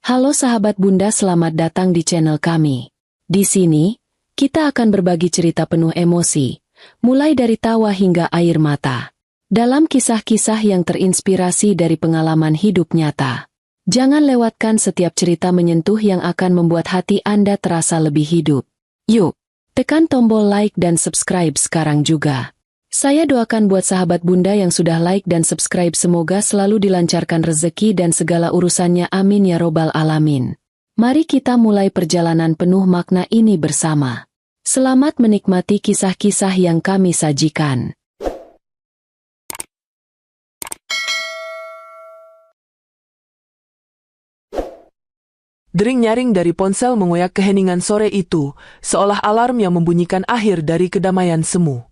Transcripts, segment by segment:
Halo sahabat Bunda, selamat datang di channel kami. Di sini, kita akan berbagi cerita penuh emosi, mulai dari tawa hingga air mata. Dalam kisah-kisah yang terinspirasi dari pengalaman hidup nyata. Jangan lewatkan setiap cerita menyentuh yang akan membuat hati Anda terasa lebih hidup. Yuk, tekan tombol like dan subscribe sekarang juga. Saya doakan buat sahabat Bunda yang sudah like dan subscribe, semoga selalu dilancarkan rezeki dan segala urusannya, amin ya robbal alamin. Mari kita mulai perjalanan penuh makna ini bersama. Selamat menikmati kisah-kisah yang kami sajikan. Dering-nyaring dari ponsel mengoyak keheningan sore itu, seolah alarm yang membunyikan akhir dari kedamaian semu.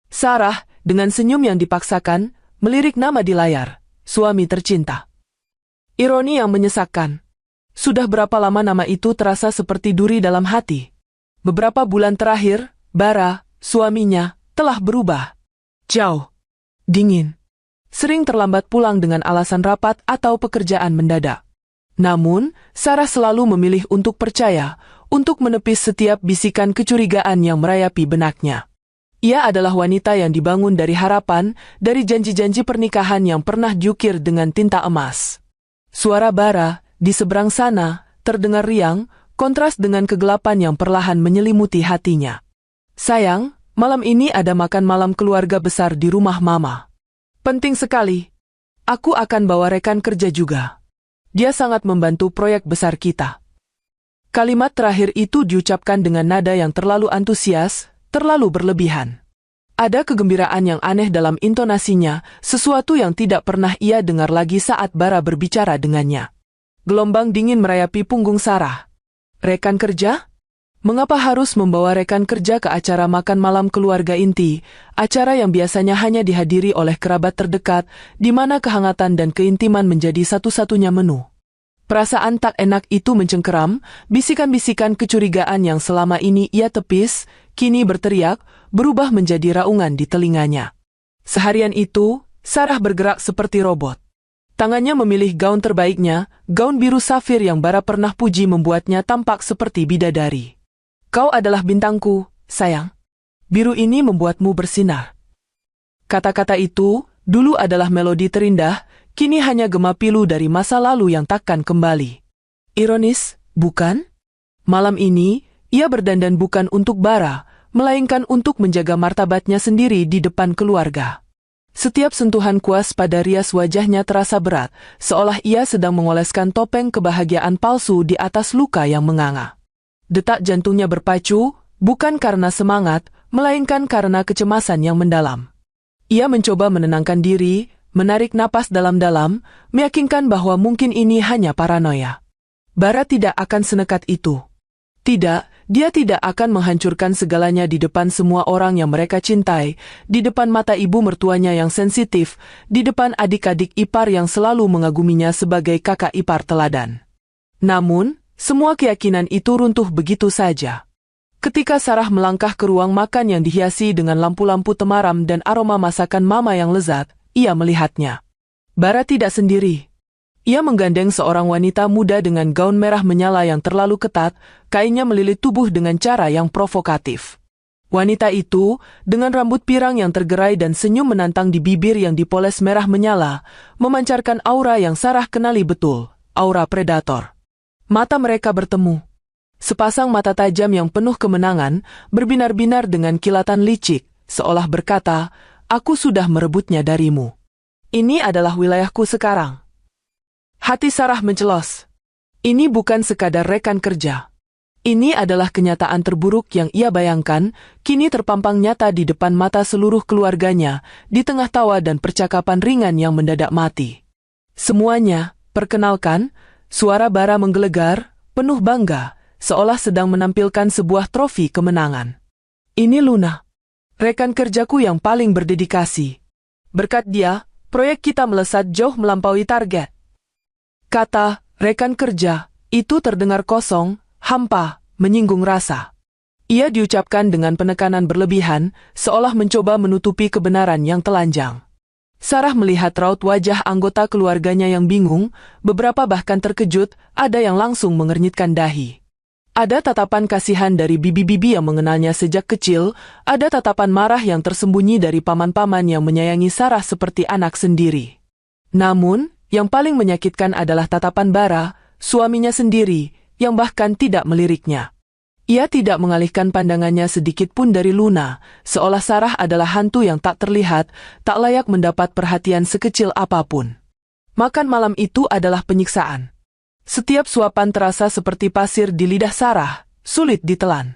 Sarah, dengan senyum yang dipaksakan, melirik nama di layar, suami tercinta. Ironi yang menyesakkan. Sudah berapa lama nama itu terasa seperti duri dalam hati. Beberapa bulan terakhir, Bara, suaminya, telah berubah. Jauh. Dingin. Sering terlambat pulang dengan alasan rapat atau pekerjaan mendadak. Namun, Sarah selalu memilih untuk percaya, untuk menepis setiap bisikan kecurigaan yang merayapi benaknya. Ia adalah wanita yang dibangun dari harapan, dari janji-janji pernikahan yang pernah diukir dengan tinta emas. Suara Bara, di seberang sana, terdengar riang, kontras dengan kegelapan yang perlahan menyelimuti hatinya. Sayang, malam ini ada makan malam keluarga besar di rumah Mama. Penting sekali. Aku akan bawa rekan kerja juga. Dia sangat membantu proyek besar kita. Kalimat terakhir itu diucapkan dengan nada yang terlalu antusias, terlalu berlebihan. Ada kegembiraan yang aneh dalam intonasinya, sesuatu yang tidak pernah ia dengar lagi saat Bara berbicara dengannya. Gelombang dingin merayapi punggung Sarah. Rekan kerja? Mengapa harus membawa rekan kerja ke acara makan malam keluarga inti, acara yang biasanya hanya dihadiri oleh kerabat terdekat, di mana kehangatan dan keintiman menjadi satu-satunya menu? Perasaan tak enak itu mencengkeram, bisikan-bisikan kecurigaan yang selama ini ia tepis, kini berteriak, berubah menjadi raungan di telinganya. Seharian itu, Sarah bergerak seperti robot. Tangannya memilih gaun terbaiknya, gaun biru safir yang Bara pernah puji membuatnya tampak seperti bidadari. Kau adalah bintangku, sayang. Biru ini membuatmu bersinar. Kata-kata itu, dulu adalah melodi terindah, kini hanya gema pilu dari masa lalu yang takkan kembali. Ironis, bukan? Malam ini, ia berdandan bukan untuk Bara, melainkan untuk menjaga martabatnya sendiri di depan keluarga. Setiap sentuhan kuas pada rias wajahnya terasa berat, seolah ia sedang mengoleskan topeng kebahagiaan palsu di atas luka yang menganga. Detak jantungnya berpacu, bukan karena semangat, melainkan karena kecemasan yang mendalam. Ia mencoba menenangkan diri, menarik napas dalam-dalam, meyakinkan bahwa mungkin ini hanya paranoia. Bara tidak akan senekat itu. Tidak, dia tidak akan menghancurkan segalanya di depan semua orang yang mereka cintai, di depan mata ibu mertuanya yang sensitif, di depan adik-adik ipar yang selalu mengaguminya sebagai kakak ipar teladan. Namun, semua keyakinan itu runtuh begitu saja. Ketika Sarah melangkah ke ruang makan yang dihiasi dengan lampu-lampu temaram dan aroma masakan Mama yang lezat, ia melihatnya. Bara tidak sendiri. Ia menggandeng seorang wanita muda dengan gaun merah menyala yang terlalu ketat, kainnya melilit tubuh dengan cara yang provokatif. Wanita itu, dengan rambut pirang yang tergerai dan senyum menantang di bibir yang dipoles merah menyala, memancarkan aura yang Sarah kenali betul, aura predator. Mata mereka bertemu. Sepasang mata tajam yang penuh kemenangan, berbinar-binar dengan kilatan licik, seolah berkata, "Aku sudah merebutnya darimu. Ini adalah wilayahku sekarang." Hati Sarah mencelos. Ini bukan sekadar rekan kerja. Ini adalah kenyataan terburuk yang ia bayangkan, kini terpampang nyata di depan mata seluruh keluarganya, di tengah tawa dan percakapan ringan yang mendadak mati. Semuanya, perkenalkan, suara Bara menggelegar, penuh bangga, seolah sedang menampilkan sebuah trofi kemenangan. Ini Luna, rekan kerjaku yang paling berdedikasi. Berkat dia, proyek kita melesat jauh melampaui target. Kata, rekan kerja, itu terdengar kosong, hampa, menyinggung rasa. Ia diucapkan dengan penekanan berlebihan, seolah mencoba menutupi kebenaran yang telanjang. Sarah melihat raut wajah anggota keluarganya yang bingung, beberapa bahkan terkejut, ada yang langsung mengernyitkan dahi. Ada tatapan kasihan dari bibi-bibi yang mengenalnya sejak kecil, ada tatapan marah yang tersembunyi dari paman-paman yang menyayangi Sarah seperti anak sendiri. Namun, yang paling menyakitkan adalah tatapan Bara, suaminya sendiri, yang bahkan tidak meliriknya. Ia tidak mengalihkan pandangannya sedikit pun dari Luna, seolah Sarah adalah hantu yang tak terlihat, tak layak mendapat perhatian sekecil apapun. Makan malam itu adalah penyiksaan. Setiap suapan terasa seperti pasir di lidah Sarah, sulit ditelan.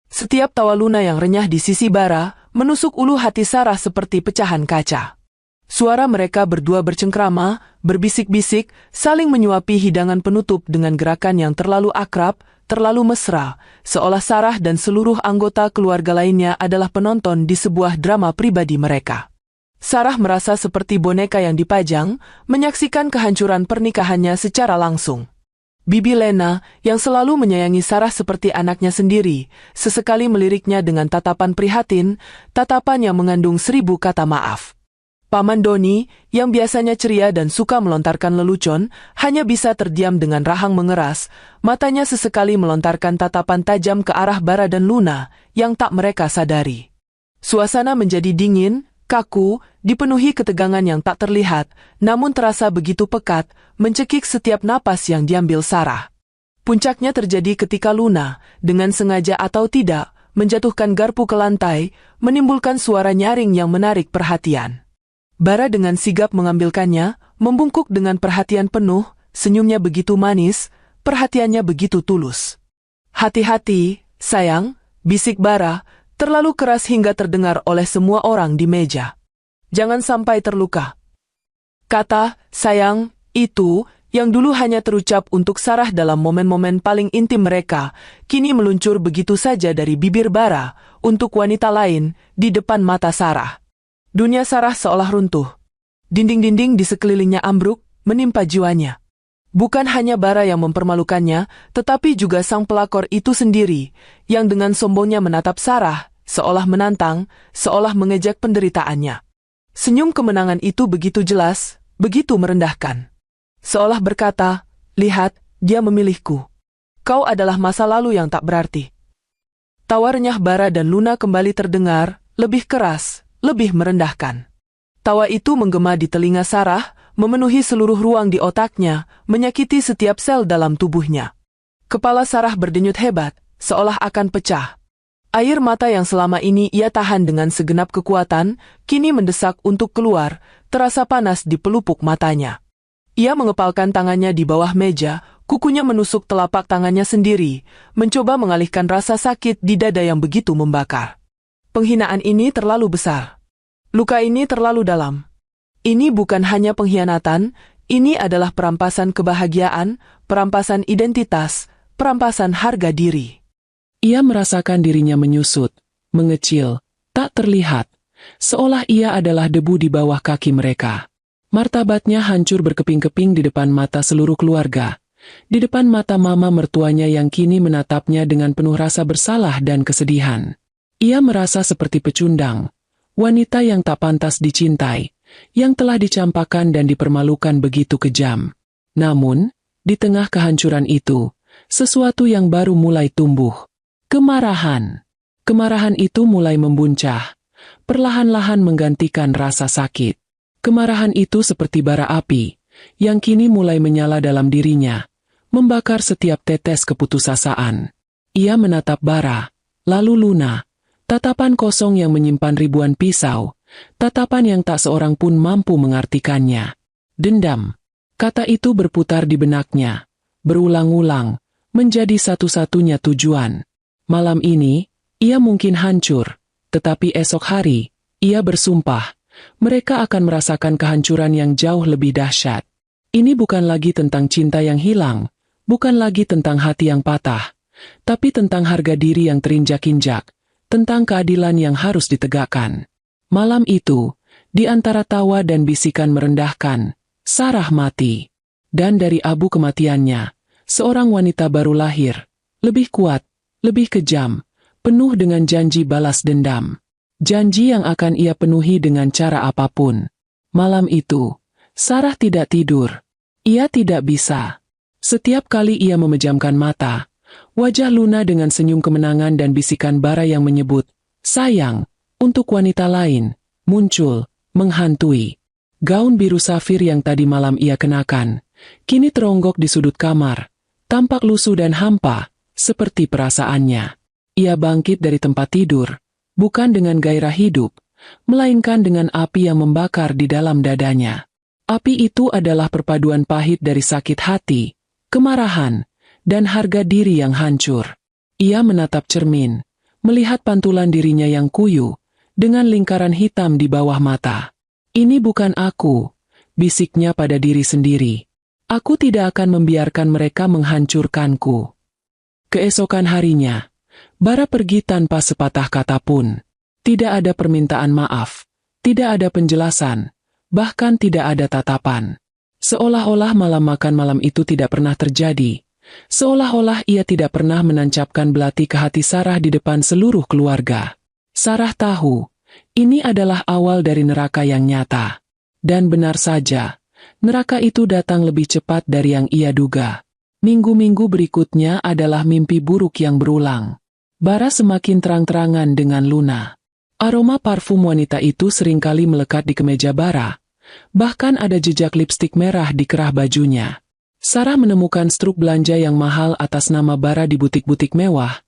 Setiap tawa Luna yang renyah di sisi Bara, menusuk ulu hati Sarah seperti pecahan kaca. Suara mereka berdua bercengkrama, berbisik-bisik, saling menyuapi hidangan penutup dengan gerakan yang terlalu akrab, terlalu mesra, seolah Sarah dan seluruh anggota keluarga lainnya adalah penonton di sebuah drama pribadi mereka. Sarah merasa seperti boneka yang dipajang, menyaksikan kehancuran pernikahannya secara langsung. Bibi Lena, yang selalu menyayangi Sarah seperti anaknya sendiri, sesekali meliriknya dengan tatapan prihatin, tatapan yang mengandung 1000 kata maaf. Paman Doni, yang biasanya ceria dan suka melontarkan lelucon, hanya bisa terdiam dengan rahang mengeras, matanya sesekali melontarkan tatapan tajam ke arah Bara dan Luna, yang tak mereka sadari. Suasana menjadi dingin, kaku, dipenuhi ketegangan yang tak terlihat, namun terasa begitu pekat, mencekik setiap napas yang diambil Sarah. Puncaknya terjadi ketika Luna, dengan sengaja atau tidak, menjatuhkan garpu ke lantai, menimbulkan suara nyaring yang menarik perhatian. Bara dengan sigap mengambilkannya, membungkuk dengan perhatian penuh, senyumnya begitu manis, perhatiannya begitu tulus. "Hati-hati, sayang," bisik Bara, terlalu keras hingga terdengar oleh semua orang di meja. "Jangan sampai terluka." Kata "sayang" itu, yang dulu hanya terucap untuk Sarah dalam momen-momen paling intim mereka, kini meluncur begitu saja dari bibir Bara untuk wanita lain di depan mata Sarah. Dunia Sarah seolah runtuh. Dinding-dinding di sekelilingnya ambruk, menimpa jiwanya. Bukan hanya Bara yang mempermalukannya, tetapi juga sang pelakor itu sendiri, yang dengan sombongnya menatap Sarah, seolah menantang, seolah mengejek penderitaannya. Senyum kemenangan itu begitu jelas, begitu merendahkan. Seolah berkata, "Lihat, dia memilihku. Kau adalah masa lalu yang tak berarti." Tawa renyah Bara dan Luna kembali terdengar, lebih keras, lebih merendahkan. Tawa itu menggema di telinga Sarah, memenuhi seluruh ruang di otaknya, menyakiti setiap sel dalam tubuhnya. Kepala Sarah berdenyut hebat, seolah akan pecah. Air mata yang selama ini ia tahan dengan segenap kekuatan, kini mendesak untuk keluar, terasa panas di pelupuk matanya. Ia mengepalkan tangannya di bawah meja, kukunya menusuk telapak tangannya sendiri, mencoba mengalihkan rasa sakit di dada yang begitu membakar. Penghinaan ini terlalu besar. Luka ini terlalu dalam. Ini bukan hanya pengkhianatan, ini adalah perampasan kebahagiaan, perampasan identitas, perampasan harga diri. Ia merasakan dirinya menyusut, mengecil, tak terlihat, seolah ia adalah debu di bawah kaki mereka. Martabatnya hancur berkeping-keping di depan mata seluruh keluarga, di depan mata mama mertuanya yang kini menatapnya dengan penuh rasa bersalah dan kesedihan. Ia merasa seperti pecundang, wanita yang tak pantas dicintai, yang telah dicampakkan dan dipermalukan begitu kejam. Namun, di tengah kehancuran itu, sesuatu yang baru mulai tumbuh. Kemarahan. Kemarahan itu mulai membuncah, perlahan-lahan menggantikan rasa sakit. Kemarahan itu seperti bara api, yang kini mulai menyala dalam dirinya, membakar setiap tetes keputusasaan. Ia menatap Bara, lalu Luna, tatapan kosong yang menyimpan ribuan pisau, tatapan yang tak seorang pun mampu mengartikannya. Dendam. Kata itu berputar di benaknya, berulang-ulang, menjadi satu-satunya tujuan. Malam ini, ia mungkin hancur, tetapi esok hari, ia bersumpah, mereka akan merasakan kehancuran yang jauh lebih dahsyat. Ini bukan lagi tentang cinta yang hilang, bukan lagi tentang hati yang patah, tapi tentang harga diri yang terinjak-injak, tentang keadilan yang harus ditegakkan. Malam itu, di antara tawa dan bisikan merendahkan, Sarah mati. Dan dari abu kematiannya, seorang wanita baru lahir, lebih kuat, lebih kejam, penuh dengan janji balas dendam. Janji yang akan ia penuhi dengan cara apapun. Malam itu, Sarah tidak tidur. Ia tidak bisa. Setiap kali ia memejamkan mata, wajah Luna dengan senyum kemenangan dan bisikan bara yang menyebut, "Sayang," untuk wanita lain, muncul, menghantui. Gaun biru safir yang tadi malam ia kenakan, kini teronggok di sudut kamar, tampak lusuh dan hampa, seperti perasaannya. Ia bangkit dari tempat tidur, bukan dengan gairah hidup, melainkan dengan api yang membakar di dalam dadanya. Api itu adalah perpaduan pahit dari sakit hati, kemarahan, dan harga diri yang hancur. Ia menatap cermin, melihat pantulan dirinya yang kuyu, dengan lingkaran hitam di bawah mata. "Ini bukan aku," bisiknya pada diri sendiri. "Aku tidak akan membiarkan mereka menghancurkanku." Keesokan harinya, bara pergi tanpa sepatah kata pun. Tidak ada permintaan maaf, tidak ada penjelasan, bahkan tidak ada tatapan. Seolah-olah malam makan malam itu tidak pernah terjadi. Seolah-olah ia tidak pernah menancapkan belati ke hati Sarah di depan seluruh keluarga. Sarah tahu, ini adalah awal dari neraka yang nyata. Dan benar saja, neraka itu datang lebih cepat dari yang ia duga. Minggu-minggu berikutnya adalah mimpi buruk yang berulang. Bara semakin terang-terangan dengan Luna. Aroma parfum wanita itu seringkali melekat di kemeja Bara. Bahkan ada jejak lipstik merah di kerah bajunya. Sarah menemukan struk belanja yang mahal atas nama Bara di butik-butik mewah,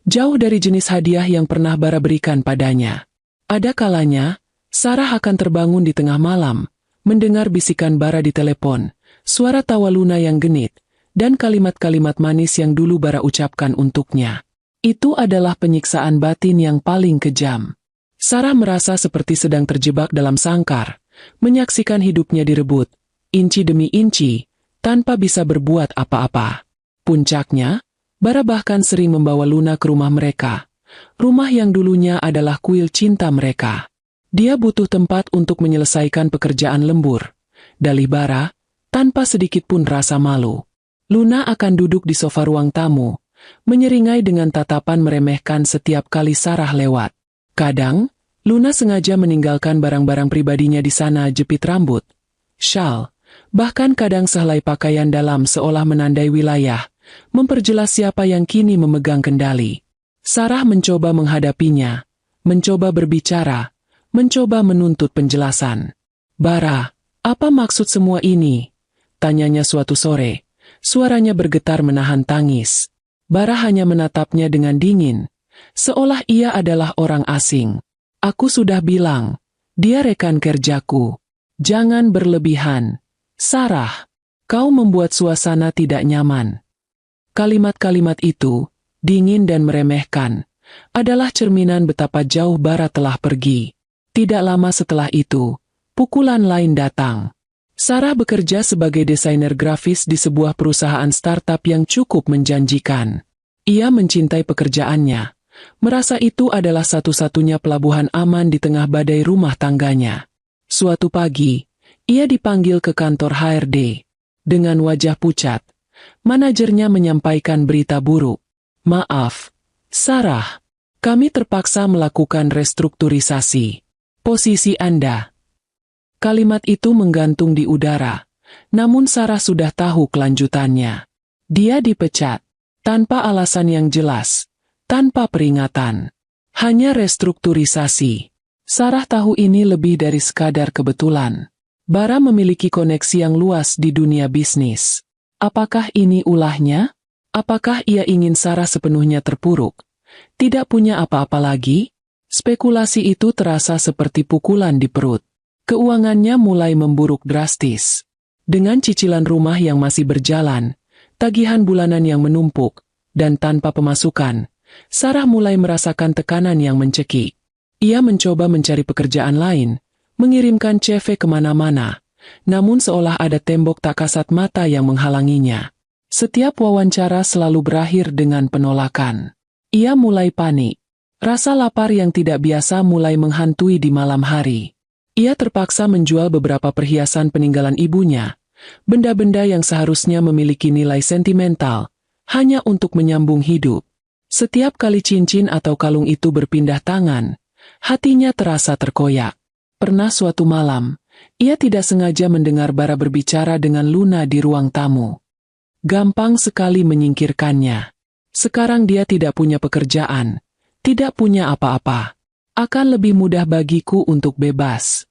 jauh dari jenis hadiah yang pernah Bara berikan padanya. Ada kalanya, Sarah akan terbangun di tengah malam, mendengar bisikan Bara di telepon, suara tawa Luna yang genit, dan kalimat-kalimat manis yang dulu Bara ucapkan untuknya. Itu adalah penyiksaan batin yang paling kejam. Sarah merasa seperti sedang terjebak dalam sangkar, menyaksikan hidupnya direbut, inci demi inci, tanpa bisa berbuat apa-apa. Puncaknya, Bara bahkan sering membawa Luna ke rumah mereka. Rumah yang dulunya adalah kuil cinta mereka. Dia butuh tempat untuk menyelesaikan pekerjaan lembur. Dalih Bara, tanpa sedikit pun rasa malu. Luna akan duduk di sofa ruang tamu, menyeringai dengan tatapan meremehkan setiap kali Sarah lewat. Kadang, Luna sengaja meninggalkan barang-barang pribadinya di sana, jepit rambut, syal, bahkan kadang sehelai pakaian dalam seolah menandai wilayah, memperjelas siapa yang kini memegang kendali. Sarah mencoba menghadapinya, mencoba berbicara, mencoba menuntut penjelasan. "Bara, apa maksud semua ini?" tanyanya suatu sore. Suaranya bergetar menahan tangis. Bara hanya menatapnya dengan dingin, seolah ia adalah orang asing. "Aku sudah bilang, dia rekan kerjaku. Jangan berlebihan. Sarah, kau membuat suasana tidak nyaman." Kalimat-kalimat itu, dingin dan meremehkan, adalah cerminan betapa jauh Bara telah pergi. Tidak lama setelah itu, pukulan lain datang. Sarah bekerja sebagai desainer grafis di sebuah perusahaan startup yang cukup menjanjikan. Ia mencintai pekerjaannya, merasa itu adalah satu-satunya pelabuhan aman di tengah badai rumah tangganya. Suatu pagi, ia dipanggil ke kantor HRD. Dengan wajah pucat, manajernya menyampaikan berita buruk. "Maaf, Sarah, kami terpaksa melakukan restrukturisasi. Posisi Anda." Kalimat itu menggantung di udara, namun Sarah sudah tahu kelanjutannya. Dia dipecat, tanpa alasan yang jelas, tanpa peringatan. Hanya restrukturisasi. Sarah tahu ini lebih dari sekadar kebetulan. Bara memiliki koneksi yang luas di dunia bisnis. Apakah ini ulahnya? Apakah ia ingin Sarah sepenuhnya terpuruk? Tidak punya apa-apa lagi? Spekulasi itu terasa seperti pukulan di perut. Keuangannya mulai memburuk drastis. Dengan cicilan rumah yang masih berjalan, tagihan bulanan yang menumpuk, dan tanpa pemasukan, Sarah mulai merasakan tekanan yang mencekik. Ia mencoba mencari pekerjaan lain, mengirimkan CV kemana-mana, namun seolah ada tembok tak kasat mata yang menghalanginya. Setiap wawancara selalu berakhir dengan penolakan. Ia mulai panik. Rasa lapar yang tidak biasa mulai menghantui di malam hari. Ia terpaksa menjual beberapa perhiasan peninggalan ibunya, benda-benda yang seharusnya memiliki nilai sentimental, hanya untuk menyambung hidup. Setiap kali cincin atau kalung itu berpindah tangan, hatinya terasa terkoyak. Pernah suatu malam, ia tidak sengaja mendengar Bara berbicara dengan Luna di ruang tamu. Gampang sekali menyingkirkannya. Sekarang dia tidak punya pekerjaan, tidak punya apa-apa. Akan lebih mudah bagiku untuk bebas.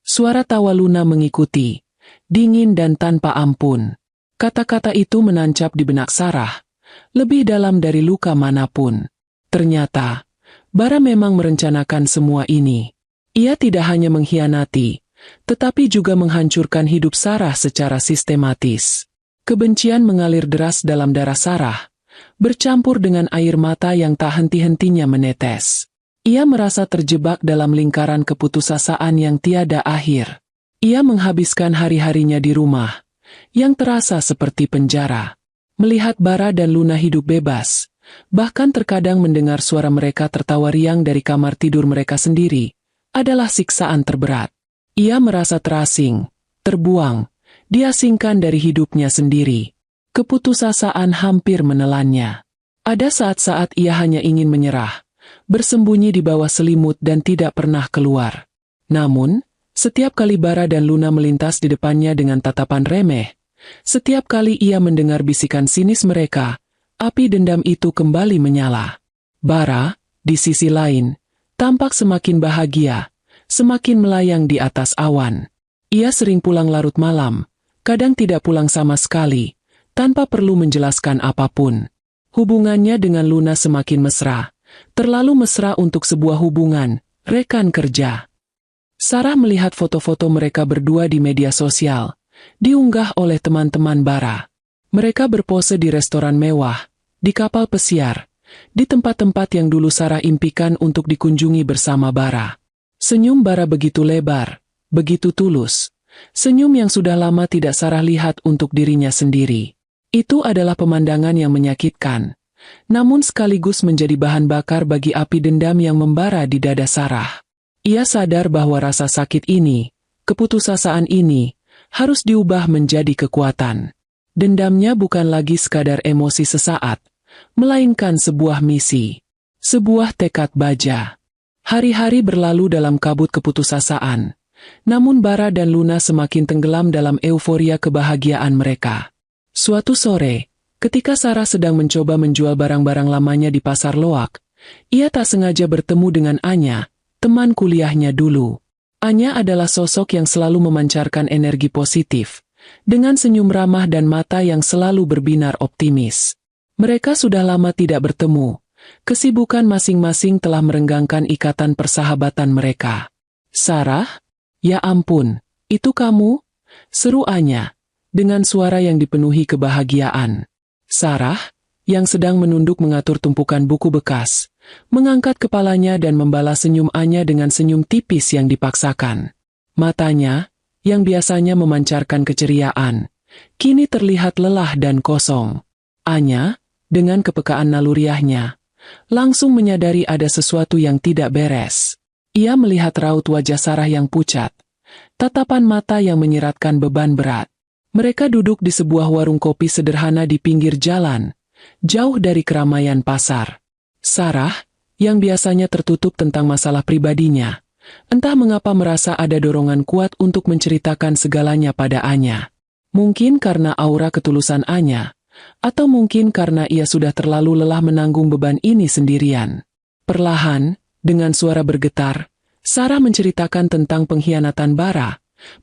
Suara tawa Luna mengikuti, dingin dan tanpa ampun. Kata-kata itu menancap di benak Sarah, lebih dalam dari luka manapun. Ternyata, Bara memang merencanakan semua ini. Ia tidak hanya mengkhianati, tetapi juga menghancurkan hidup Sarah secara sistematis. Kebencian mengalir deras dalam darah Sarah, bercampur dengan air mata yang tak henti-hentinya menetes. Ia merasa terjebak dalam lingkaran keputusasaan yang tiada akhir. Ia menghabiskan hari-harinya di rumah, yang terasa seperti penjara. Melihat Bara dan Luna hidup bebas, bahkan terkadang mendengar suara mereka tertawa riang dari kamar tidur mereka sendiri, adalah siksaan terberat. Ia merasa terasing, terbuang, diasingkan dari hidupnya sendiri. Keputusasaan hampir menelannya. Ada saat-saat ia hanya ingin menyerah, bersembunyi di bawah selimut dan tidak pernah keluar. Namun, setiap kali Bara dan Luna melintas di depannya dengan tatapan remeh, setiap kali ia mendengar bisikan sinis mereka, api dendam itu kembali menyala. Bara, di sisi lain, tampak semakin bahagia, semakin melayang di atas awan. Ia sering pulang larut malam, kadang tidak pulang sama sekali, tanpa perlu menjelaskan apapun. Hubungannya dengan Luna semakin mesra. Terlalu mesra untuk sebuah hubungan, rekan kerja. Sarah melihat foto-foto mereka berdua di media sosial, diunggah oleh teman-teman Bara. Mereka berpose di restoran mewah, di kapal pesiar, di tempat-tempat yang dulu Sarah impikan untuk dikunjungi bersama Bara. Senyum Bara begitu lebar, begitu tulus. Senyum yang sudah lama tidak Sarah lihat untuk dirinya sendiri. Itu adalah pemandangan yang menyakitkan, namun sekaligus menjadi bahan bakar bagi api dendam yang membara di dada Sarah. Ia sadar bahwa rasa sakit ini, keputusasaan ini, harus diubah menjadi kekuatan. Dendamnya bukan lagi sekadar emosi sesaat, melainkan sebuah misi, sebuah tekad baja. Hari-hari berlalu dalam kabut keputusasaan, namun Bara dan Luna semakin tenggelam dalam euforia kebahagiaan mereka. Suatu sore, ketika Sarah sedang mencoba menjual barang-barang lamanya di pasar loak, ia tak sengaja bertemu dengan Anya, teman kuliahnya dulu. Anya adalah sosok yang selalu memancarkan energi positif, dengan senyum ramah dan mata yang selalu berbinar optimis. Mereka sudah lama tidak bertemu, kesibukan masing-masing telah merenggangkan ikatan persahabatan mereka. "Sarah? Ya ampun, itu kamu?" seru Anya, dengan suara yang dipenuhi kebahagiaan. Sarah, yang sedang menunduk mengatur tumpukan buku bekas, mengangkat kepalanya dan membalas senyum Anya dengan senyum tipis yang dipaksakan. Matanya, yang biasanya memancarkan keceriaan, kini terlihat lelah dan kosong. Anya, dengan kepekaan naluriahnya, langsung menyadari ada sesuatu yang tidak beres. Ia melihat raut wajah Sarah yang pucat, tatapan mata yang menyiratkan beban berat. Mereka duduk di sebuah warung kopi sederhana di pinggir jalan, jauh dari keramaian pasar. Sarah, yang biasanya tertutup tentang masalah pribadinya, entah mengapa merasa ada dorongan kuat untuk menceritakan segalanya pada Anya. Mungkin karena aura ketulusan Anya, atau mungkin karena ia sudah terlalu lelah menanggung beban ini sendirian. Perlahan, dengan suara bergetar, Sarah menceritakan tentang pengkhianatan Bara,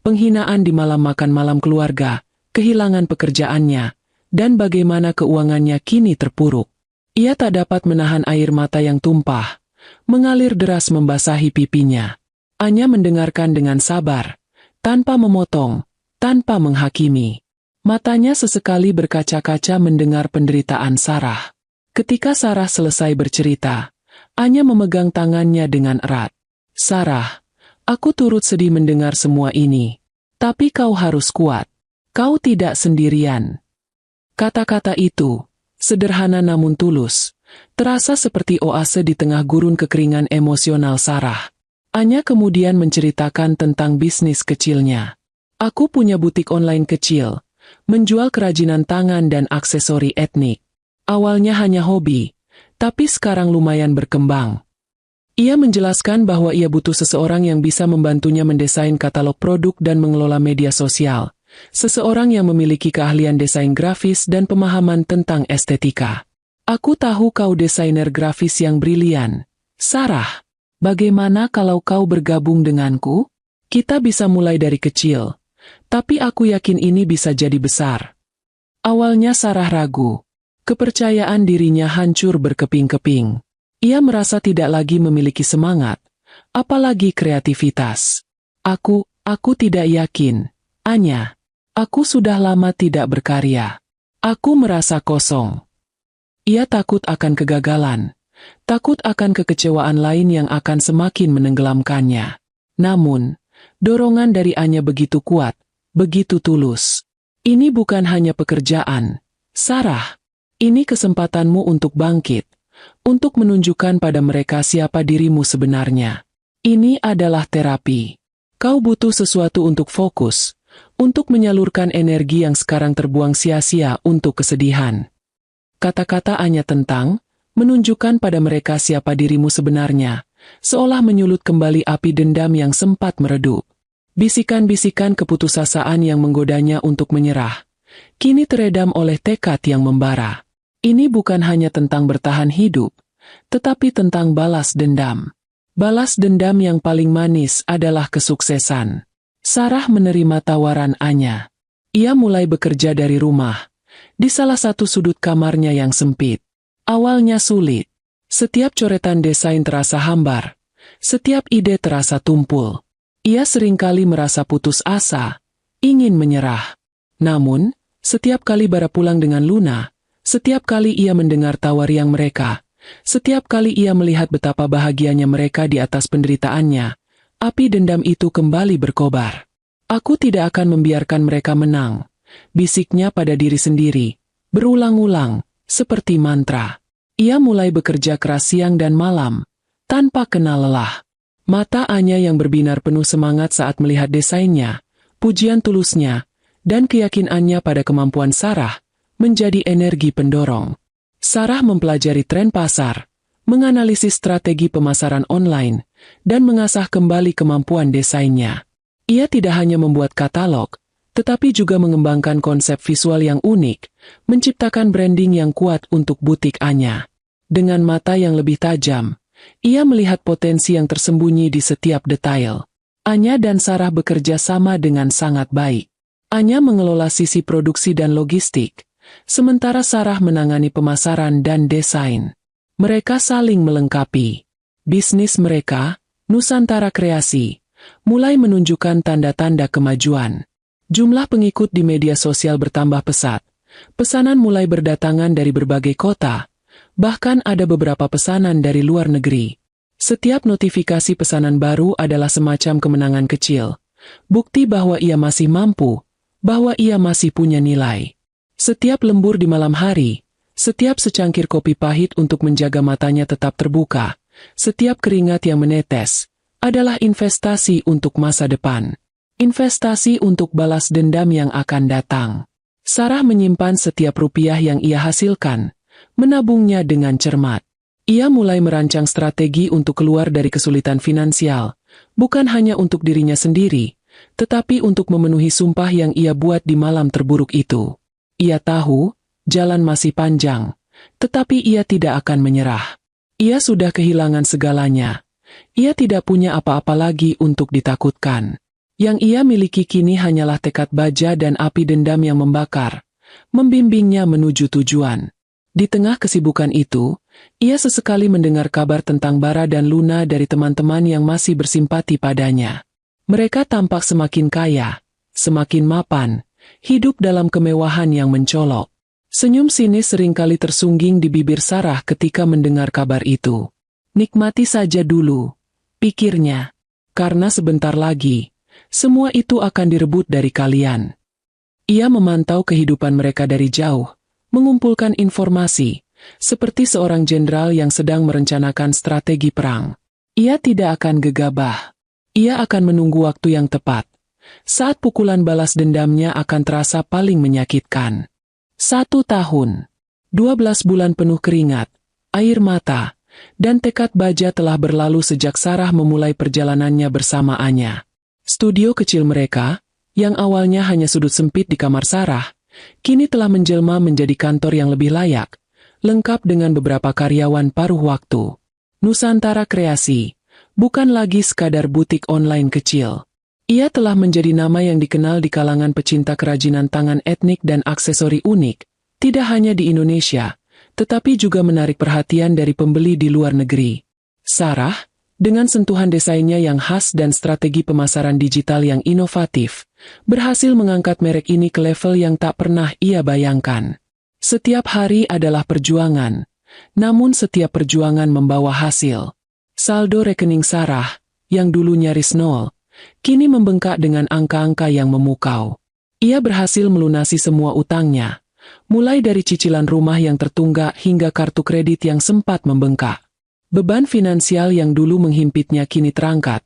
penghinaan di malam makan malam keluarga, kehilangan pekerjaannya, dan bagaimana keuangannya kini terpuruk. Ia tak dapat menahan air mata yang tumpah, mengalir deras membasahi pipinya. Anya mendengarkan dengan sabar, tanpa memotong, tanpa menghakimi. Matanya sesekali berkaca-kaca mendengar penderitaan Sarah. Ketika Sarah selesai bercerita, Anya memegang tangannya dengan erat. "Sarah, aku turut sedih mendengar semua ini. Tapi kau harus kuat. Kau tidak sendirian." Kata-kata itu, sederhana namun tulus, terasa seperti oase di tengah gurun kekeringan emosional Sarah. Anya kemudian menceritakan tentang bisnis kecilnya. "Aku punya butik online kecil, menjual kerajinan tangan dan aksesori etnik. Awalnya hanya hobi, tapi sekarang lumayan berkembang. Ia menjelaskan bahwa ia butuh seseorang yang bisa membantunya mendesain katalog produk dan mengelola media sosial. Seseorang yang memiliki keahlian desain grafis dan pemahaman tentang estetika. Aku tahu kau desainer grafis yang brilian, Sarah. Bagaimana kalau kau bergabung denganku? Kita bisa mulai dari kecil, tapi aku yakin ini bisa jadi besar. Awalnya Sarah ragu. Kepercayaan dirinya hancur berkeping-keping. Ia merasa tidak lagi memiliki semangat, apalagi kreativitas. Aku tidak yakin, Anya. Aku sudah lama tidak berkarya. Aku merasa kosong. Ia takut akan kegagalan, takut akan kekecewaan lain yang akan semakin menenggelamkannya. Namun, dorongan dari Anya begitu kuat, begitu tulus. Ini bukan hanya pekerjaan, Sarah. Ini kesempatanmu untuk bangkit, untuk menunjukkan pada mereka siapa dirimu sebenarnya. Ini adalah terapi. Kau butuh sesuatu untuk fokus, untuk menyalurkan energi yang sekarang terbuang sia-sia untuk kesedihan. Kata-kata Anya tentang menunjukkan pada mereka siapa dirimu sebenarnya, seolah menyulut kembali api dendam yang sempat meredup. Bisikan-bisikan keputusasaan yang menggodanya untuk menyerah, kini teredam oleh tekad yang membara. Ini bukan hanya tentang bertahan hidup, tetapi tentang balas dendam. Balas dendam yang paling manis adalah kesuksesan. Sarah menerima tawaran Anya. Ia mulai bekerja dari rumah, di salah satu sudut kamarnya yang sempit. Awalnya sulit. Setiap coretan desain terasa hambar. Setiap ide terasa tumpul. Ia seringkali merasa putus asa, ingin menyerah. Namun, setiap kali Bara pulang dengan Luna, setiap kali ia mendengar tawa riang mereka, setiap kali ia melihat betapa bahagianya mereka di atas penderitaannya, api dendam itu kembali berkobar. Aku tidak akan membiarkan mereka menang, bisiknya pada diri sendiri, berulang-ulang, seperti mantra. Ia mulai bekerja keras siang dan malam, tanpa kenal lelah. Mata Anya yang berbinar penuh semangat saat melihat desainnya, pujian tulusnya, dan keyakinannya pada kemampuan Sarah, menjadi energi pendorong. Sarah mempelajari tren pasar, menganalisis strategi pemasaran online, dan mengasah kembali kemampuan desainnya. Ia tidak hanya membuat katalog, tetapi juga mengembangkan konsep visual yang unik, menciptakan branding yang kuat untuk butik Anya. Dengan mata yang lebih tajam, ia melihat potensi yang tersembunyi di setiap detail. Anya dan Sarah bekerja sama dengan sangat baik. Anya mengelola sisi produksi dan logistik, sementara Sarah menangani pemasaran dan desain. Mereka saling melengkapi. Bisnis mereka, Nusantara Kreasi, mulai menunjukkan tanda-tanda kemajuan. Jumlah pengikut di media sosial bertambah pesat. Pesanan mulai berdatangan dari berbagai kota, bahkan ada beberapa pesanan dari luar negeri. Setiap notifikasi pesanan baru adalah semacam kemenangan kecil, bukti bahwa ia masih mampu, bahwa ia masih punya nilai. Setiap lembur di malam hari, setiap secangkir kopi pahit untuk menjaga matanya tetap terbuka, setiap keringat yang menetes, adalah investasi untuk masa depan. Investasi untuk balas dendam yang akan datang. Sarah menyimpan setiap rupiah yang ia hasilkan, menabungnya dengan cermat. Ia mulai merancang strategi untuk keluar dari kesulitan finansial, bukan hanya untuk dirinya sendiri, tetapi untuk memenuhi sumpah yang ia buat di malam terburuk itu. Ia tahu, jalan masih panjang, tetapi ia tidak akan menyerah. Ia sudah kehilangan segalanya. Ia tidak punya apa-apa lagi untuk ditakutkan. Yang ia miliki kini hanyalah tekad baja dan api dendam yang membakar, membimbingnya menuju tujuan. Di tengah kesibukan itu, ia sesekali mendengar kabar tentang Bara dan Luna dari teman-teman yang masih bersimpati padanya. Mereka tampak semakin kaya, semakin mapan, hidup dalam kemewahan yang mencolok. Senyum sinis seringkali tersungging di bibir Sarah ketika mendengar kabar itu. Nikmati saja dulu, pikirnya, karena sebentar lagi, semua itu akan direbut dari kalian. Ia memantau kehidupan mereka dari jauh, mengumpulkan informasi, seperti seorang jenderal yang sedang merencanakan strategi perang. Ia tidak akan gegabah. Ia akan menunggu waktu yang tepat. Saat pukulan balas dendamnya akan terasa paling menyakitkan. 1 tahun, 12 bulan penuh keringat, air mata, dan tekad baja telah berlalu sejak Sarah memulai perjalanannya bersama Anya. Studio kecil mereka, yang awalnya hanya sudut sempit di kamar Sarah, kini telah menjelma menjadi kantor yang lebih layak, lengkap dengan beberapa karyawan paruh waktu. Nusantara Kreasi, bukan lagi sekadar butik online kecil. Ia telah menjadi nama yang dikenal di kalangan pecinta kerajinan tangan etnik dan aksesori unik, tidak hanya di Indonesia, tetapi juga menarik perhatian dari pembeli di luar negeri. Sarah, dengan sentuhan desainnya yang khas dan strategi pemasaran digital yang inovatif, berhasil mengangkat merek ini ke level yang tak pernah ia bayangkan. Setiap hari adalah perjuangan, namun setiap perjuangan membawa hasil. Saldo rekening Sarah, yang dulu nyaris nol, kini membengkak dengan angka-angka yang memukau. Ia berhasil melunasi semua utangnya, mulai dari cicilan rumah yang tertunggak hingga kartu kredit yang sempat membengkak. Beban finansial yang dulu menghimpitnya kini terangkat,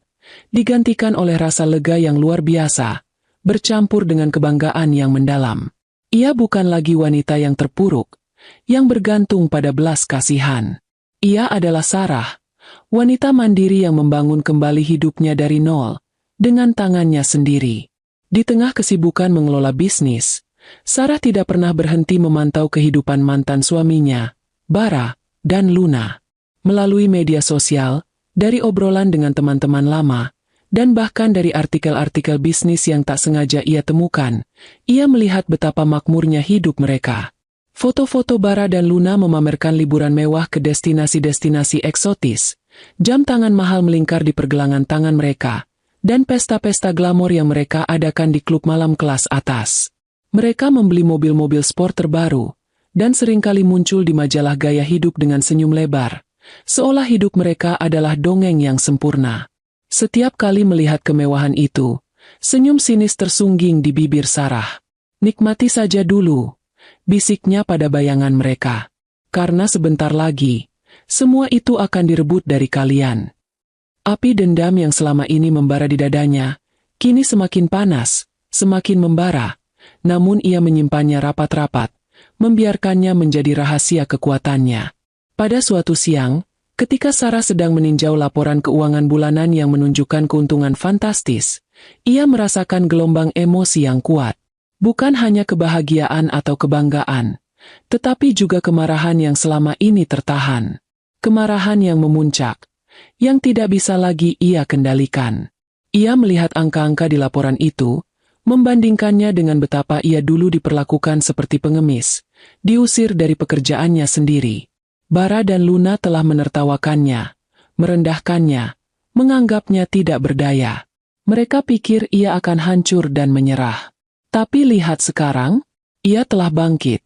digantikan oleh rasa lega yang luar biasa, bercampur dengan kebanggaan yang mendalam. Ia bukan lagi wanita yang terpuruk, yang bergantung pada belas kasihan. Ia adalah Sarah, wanita mandiri yang membangun kembali hidupnya dari nol, dengan tangannya sendiri. Di tengah kesibukan mengelola bisnis, Sarah tidak pernah berhenti memantau kehidupan mantan suaminya, Bara, dan Luna. Melalui media sosial, dari obrolan dengan teman-teman lama, dan bahkan dari artikel-artikel bisnis yang tak sengaja ia temukan, ia melihat betapa makmurnya hidup mereka. Foto-foto Bara dan Luna memamerkan liburan mewah ke destinasi-destinasi eksotis, jam tangan mahal melingkar di pergelangan tangan mereka, dan pesta-pesta glamor yang mereka adakan di klub malam kelas atas. Mereka membeli mobil-mobil sport terbaru, dan seringkali muncul di majalah gaya hidup dengan senyum lebar, seolah hidup mereka adalah dongeng yang sempurna. Setiap kali melihat kemewahan itu, senyum sinis tersungging di bibir Sarah. "Nikmati saja dulu," bisiknya pada bayangan mereka. "Karena sebentar lagi, semua itu akan direbut dari kalian." Api dendam yang selama ini membara di dadanya, kini semakin panas, semakin membara, namun ia menyimpannya rapat-rapat, membiarkannya menjadi rahasia kekuatannya. Pada suatu siang, ketika Sarah sedang meninjau laporan keuangan bulanan yang menunjukkan keuntungan fantastis, ia merasakan gelombang emosi yang kuat. Bukan hanya kebahagiaan atau kebanggaan, tetapi juga kemarahan yang selama ini tertahan. Kemarahan yang memuncak, yang tidak bisa lagi ia kendalikan. Ia melihat angka-angka di laporan itu, membandingkannya dengan betapa ia dulu diperlakukan seperti pengemis, diusir dari pekerjaannya sendiri. Bara dan Luna telah menertawakannya, merendahkannya, menganggapnya tidak berdaya. Mereka pikir ia akan hancur dan menyerah. Tapi lihat sekarang, ia telah bangkit,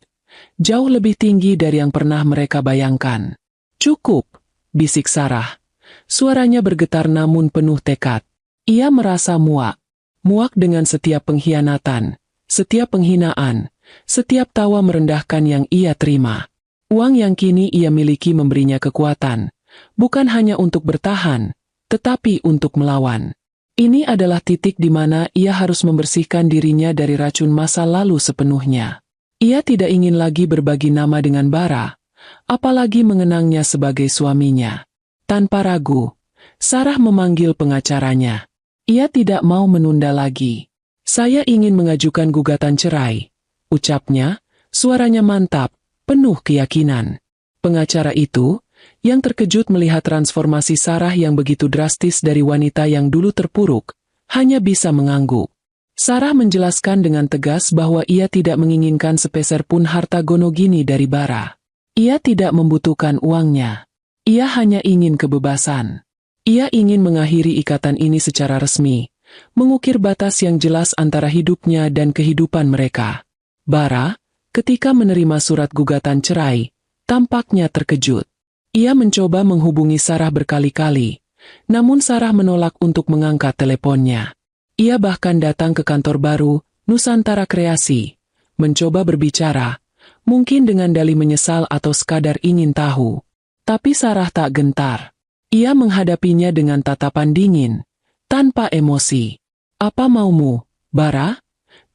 jauh lebih tinggi dari yang pernah mereka bayangkan. "Cukup," bisik Sarah. Suaranya bergetar namun penuh tekad. Ia merasa muak. Muak dengan setiap pengkhianatan, setiap penghinaan, setiap tawa merendahkan yang ia terima. Uang yang kini ia miliki memberinya kekuatan, bukan hanya untuk bertahan, tetapi untuk melawan. Ini adalah titik di mana ia harus membersihkan dirinya dari racun masa lalu sepenuhnya. Ia tidak ingin lagi berbagi nama dengan Bara, apalagi mengenangnya sebagai suaminya. Tanpa ragu, Sarah memanggil pengacaranya. Ia tidak mau menunda lagi. "Saya ingin mengajukan gugatan cerai," ucapnya, suaranya mantap, penuh keyakinan. Pengacara itu, yang terkejut melihat transformasi Sarah yang begitu drastis dari wanita yang dulu terpuruk, hanya bisa mengangguk. Sarah menjelaskan dengan tegas bahwa ia tidak menginginkan sepeser pun harta gonogini dari Bara. Ia tidak membutuhkan uangnya. Ia hanya ingin kebebasan. Ia ingin mengakhiri ikatan ini secara resmi, mengukir batas yang jelas antara hidupnya dan kehidupan mereka. Bara, ketika menerima surat gugatan cerai, tampaknya terkejut. Ia mencoba menghubungi Sarah berkali-kali, namun Sarah menolak untuk mengangkat teleponnya. Ia bahkan datang ke kantor baru, Nusantara Kreasi, mencoba berbicara, mungkin dengan dalih menyesal atau sekadar ingin tahu. Tapi Sarah tak gentar. Ia menghadapinya dengan tatapan dingin, tanpa emosi. "Apa maumu, Bara?"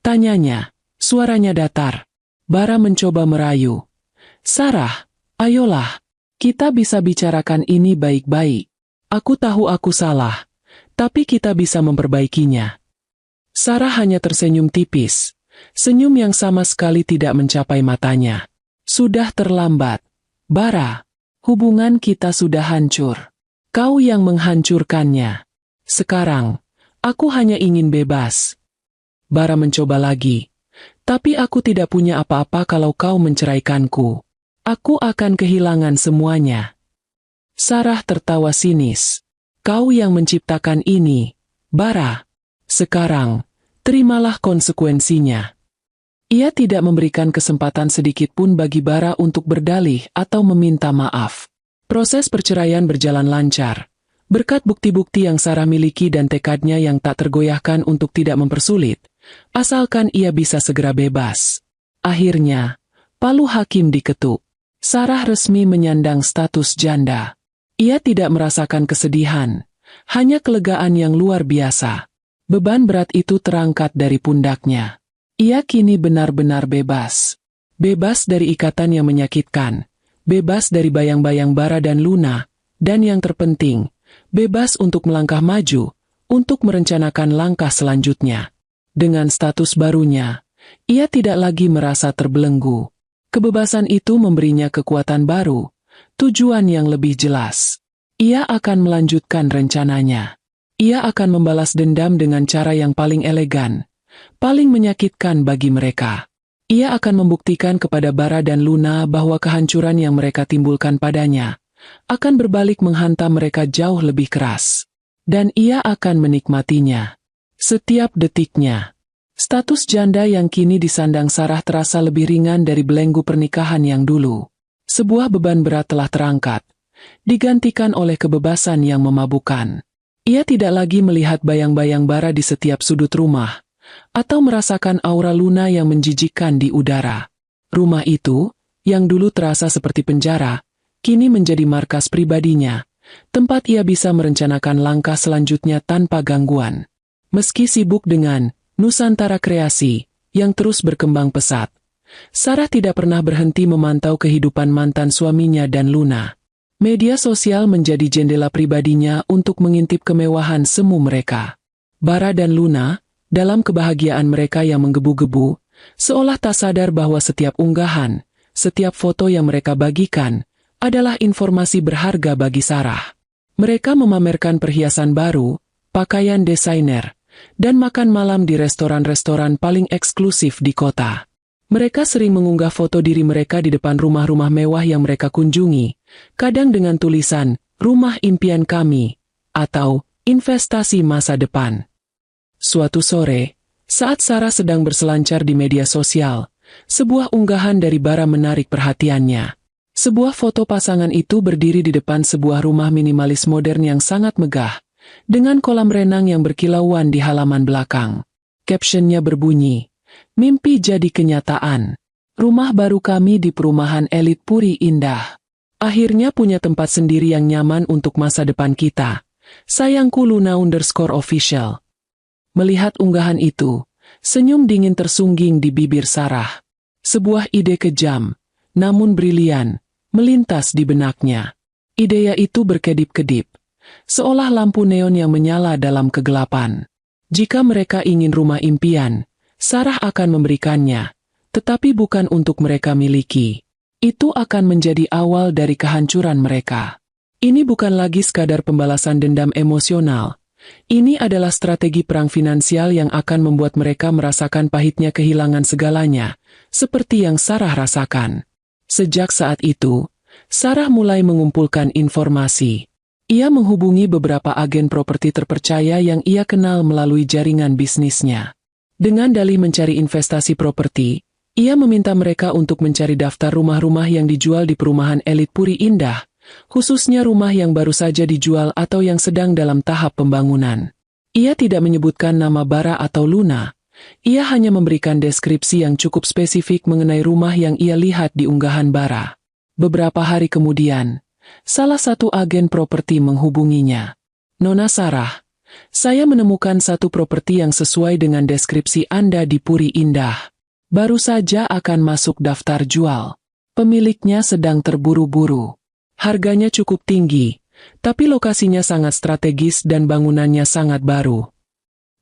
tanyanya, suaranya datar. Bara mencoba merayu. "Sarah, ayolah. Kita bisa bicarakan ini baik-baik. Aku tahu aku salah, tapi kita bisa memperbaikinya. Sarah hanya tersenyum tipis, senyum yang sama sekali tidak mencapai matanya. Sudah terlambat. Bara, hubungan kita sudah hancur. Kau yang menghancurkannya. Sekarang, aku hanya ingin bebas. Bara mencoba lagi. Tapi aku tidak punya apa-apa kalau kau menceraikanku. Aku akan kehilangan semuanya. Sarah tertawa sinis. Kau yang menciptakan ini, Bara. Sekarang, terimalah konsekuensinya. Ia tidak memberikan kesempatan sedikit pun bagi Bara untuk berdalih atau meminta maaf. Proses perceraian berjalan lancar. Berkat bukti-bukti yang Sarah miliki dan tekadnya yang tak tergoyahkan untuk tidak mempersulit, asalkan ia bisa segera bebas. Akhirnya, palu hakim diketuk. Sarah resmi menyandang status janda. Ia tidak merasakan kesedihan, hanya kelegaan yang luar biasa. Beban berat itu terangkat dari pundaknya. Ia kini benar-benar bebas. Bebas dari ikatan yang menyakitkan, bebas dari bayang-bayang Bara dan Luna, dan yang terpenting, bebas untuk melangkah maju, untuk merencanakan langkah selanjutnya. Dengan status barunya, ia tidak lagi merasa terbelenggu. Kebebasan itu memberinya kekuatan baru, tujuan yang lebih jelas. Ia akan melanjutkan rencananya. Ia akan membalas dendam dengan cara yang paling elegan, paling menyakitkan bagi mereka. Ia akan membuktikan kepada Bara dan Luna bahwa kehancuran yang mereka timbulkan padanya akan berbalik menghantam mereka jauh lebih keras. Dan ia akan menikmatinya. Setiap detiknya. Status janda yang kini disandang Sarah terasa lebih ringan dari belenggu pernikahan yang dulu. Sebuah beban berat telah terangkat, digantikan oleh kebebasan yang memabukkan. Ia tidak lagi melihat bayang-bayang Bara di setiap sudut rumah, atau merasakan aura Luna yang menjijikkan di udara. Rumah itu, yang dulu terasa seperti penjara, kini menjadi markas pribadinya, tempat ia bisa merencanakan langkah selanjutnya tanpa gangguan. Meski sibuk dengan Nusantara Kreasi yang terus berkembang pesat, Sarah tidak pernah berhenti memantau kehidupan mantan suaminya dan Luna. Media sosial menjadi jendela pribadinya untuk mengintip kemewahan semu mereka. Bara dan Luna, dalam kebahagiaan mereka yang menggebu-gebu, seolah tak sadar bahwa setiap unggahan, setiap foto yang mereka bagikan, adalah informasi berharga bagi Sarah. Mereka memamerkan perhiasan baru, pakaian desainer, dan makan malam di restoran-restoran paling eksklusif di kota. Mereka sering mengunggah foto diri mereka di depan rumah-rumah mewah yang mereka kunjungi, kadang dengan tulisan, "Rumah impian kami," atau "Investasi masa depan." Suatu sore, saat Sarah sedang berselancar di media sosial, sebuah unggahan dari Bara menarik perhatiannya. Sebuah foto pasangan itu berdiri di depan sebuah rumah minimalis modern yang sangat megah, dengan kolam renang yang berkilauan di halaman belakang. Captionnya berbunyi, "Mimpi jadi kenyataan. Rumah baru kami di perumahan elit Puri Indah. Akhirnya punya tempat sendiri yang nyaman untuk masa depan kita. Sayangku Luna_official." Melihat unggahan itu, senyum dingin tersungging di bibir Sarah. Sebuah ide kejam, namun brilian, melintas di benaknya. Ide itu berkedip-kedip, seolah lampu neon yang menyala dalam kegelapan. Jika mereka ingin rumah impian, Sarah akan memberikannya, tetapi bukan untuk mereka miliki. Itu akan menjadi awal dari kehancuran mereka. Ini bukan lagi sekadar pembalasan dendam emosional. Ini adalah strategi perang finansial yang akan membuat mereka merasakan pahitnya kehilangan segalanya, seperti yang Sarah rasakan. Sejak saat itu, Sarah mulai mengumpulkan informasi. Ia menghubungi beberapa agen properti terpercaya yang ia kenal melalui jaringan bisnisnya. Dengan dalih mencari investasi properti, ia meminta mereka untuk mencari daftar rumah-rumah yang dijual di perumahan elit Puri Indah, khususnya rumah yang baru saja dijual atau yang sedang dalam tahap pembangunan. Ia tidak menyebutkan nama Bara atau Luna. Ia hanya memberikan deskripsi yang cukup spesifik mengenai rumah yang ia lihat di unggahan Bara. Beberapa hari kemudian, salah satu agen properti menghubunginya. "Nona Sarah, saya menemukan satu properti yang sesuai dengan deskripsi Anda di Puri Indah. Baru saja akan masuk daftar jual. Pemiliknya sedang terburu-buru. Harganya cukup tinggi, tapi lokasinya sangat strategis dan bangunannya sangat baru.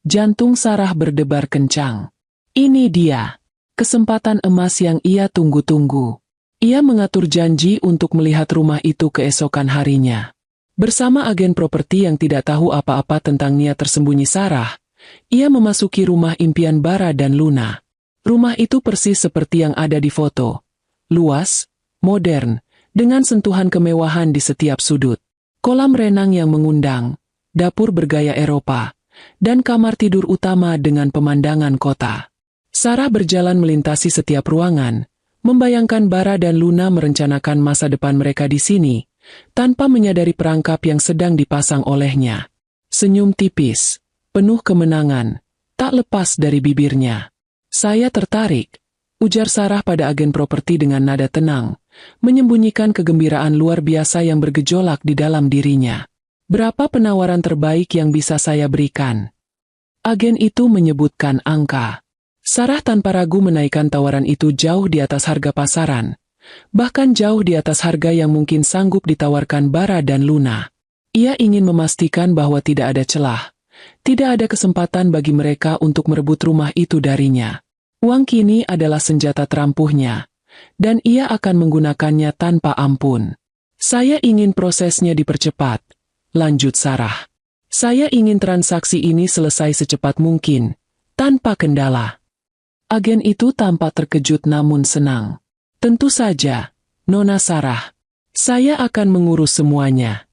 Jantung Sarah berdebar kencang. Ini dia, kesempatan emas yang ia tunggu-tunggu. Ia mengatur janji untuk melihat rumah itu keesokan harinya. Bersama agen properti yang tidak tahu apa-apa tentang niat tersembunyi Sarah, ia memasuki rumah impian Bara dan Luna. Rumah itu persis seperti yang ada di foto. Luas, modern, dengan sentuhan kemewahan di setiap sudut. Kolam renang yang mengundang, dapur bergaya Eropa, dan kamar tidur utama dengan pemandangan kota. Sarah berjalan melintasi setiap ruangan, membayangkan Bara dan Luna merencanakan masa depan mereka di sini, tanpa menyadari perangkap yang sedang dipasang olehnya. Senyum tipis, penuh kemenangan, tak lepas dari bibirnya. Saya tertarik, ujar Sarah pada agen properti dengan nada tenang, menyembunyikan kegembiraan luar biasa yang bergejolak di dalam dirinya. Berapa penawaran terbaik yang bisa saya berikan? Agen itu menyebutkan angka. Sarah tanpa ragu menaikkan tawaran itu jauh di atas harga pasaran, bahkan jauh di atas harga yang mungkin sanggup ditawarkan Bara dan Luna. Ia ingin memastikan bahwa tidak ada celah, tidak ada kesempatan bagi mereka untuk merebut rumah itu darinya. Uang kini adalah senjata terampuhnya, dan ia akan menggunakannya tanpa ampun. Saya ingin prosesnya dipercepat, lanjut Sarah. Saya ingin transaksi ini selesai secepat mungkin, tanpa kendala. Agen itu tampak terkejut namun senang. Tentu saja, Nona Sarah. Saya akan mengurus semuanya.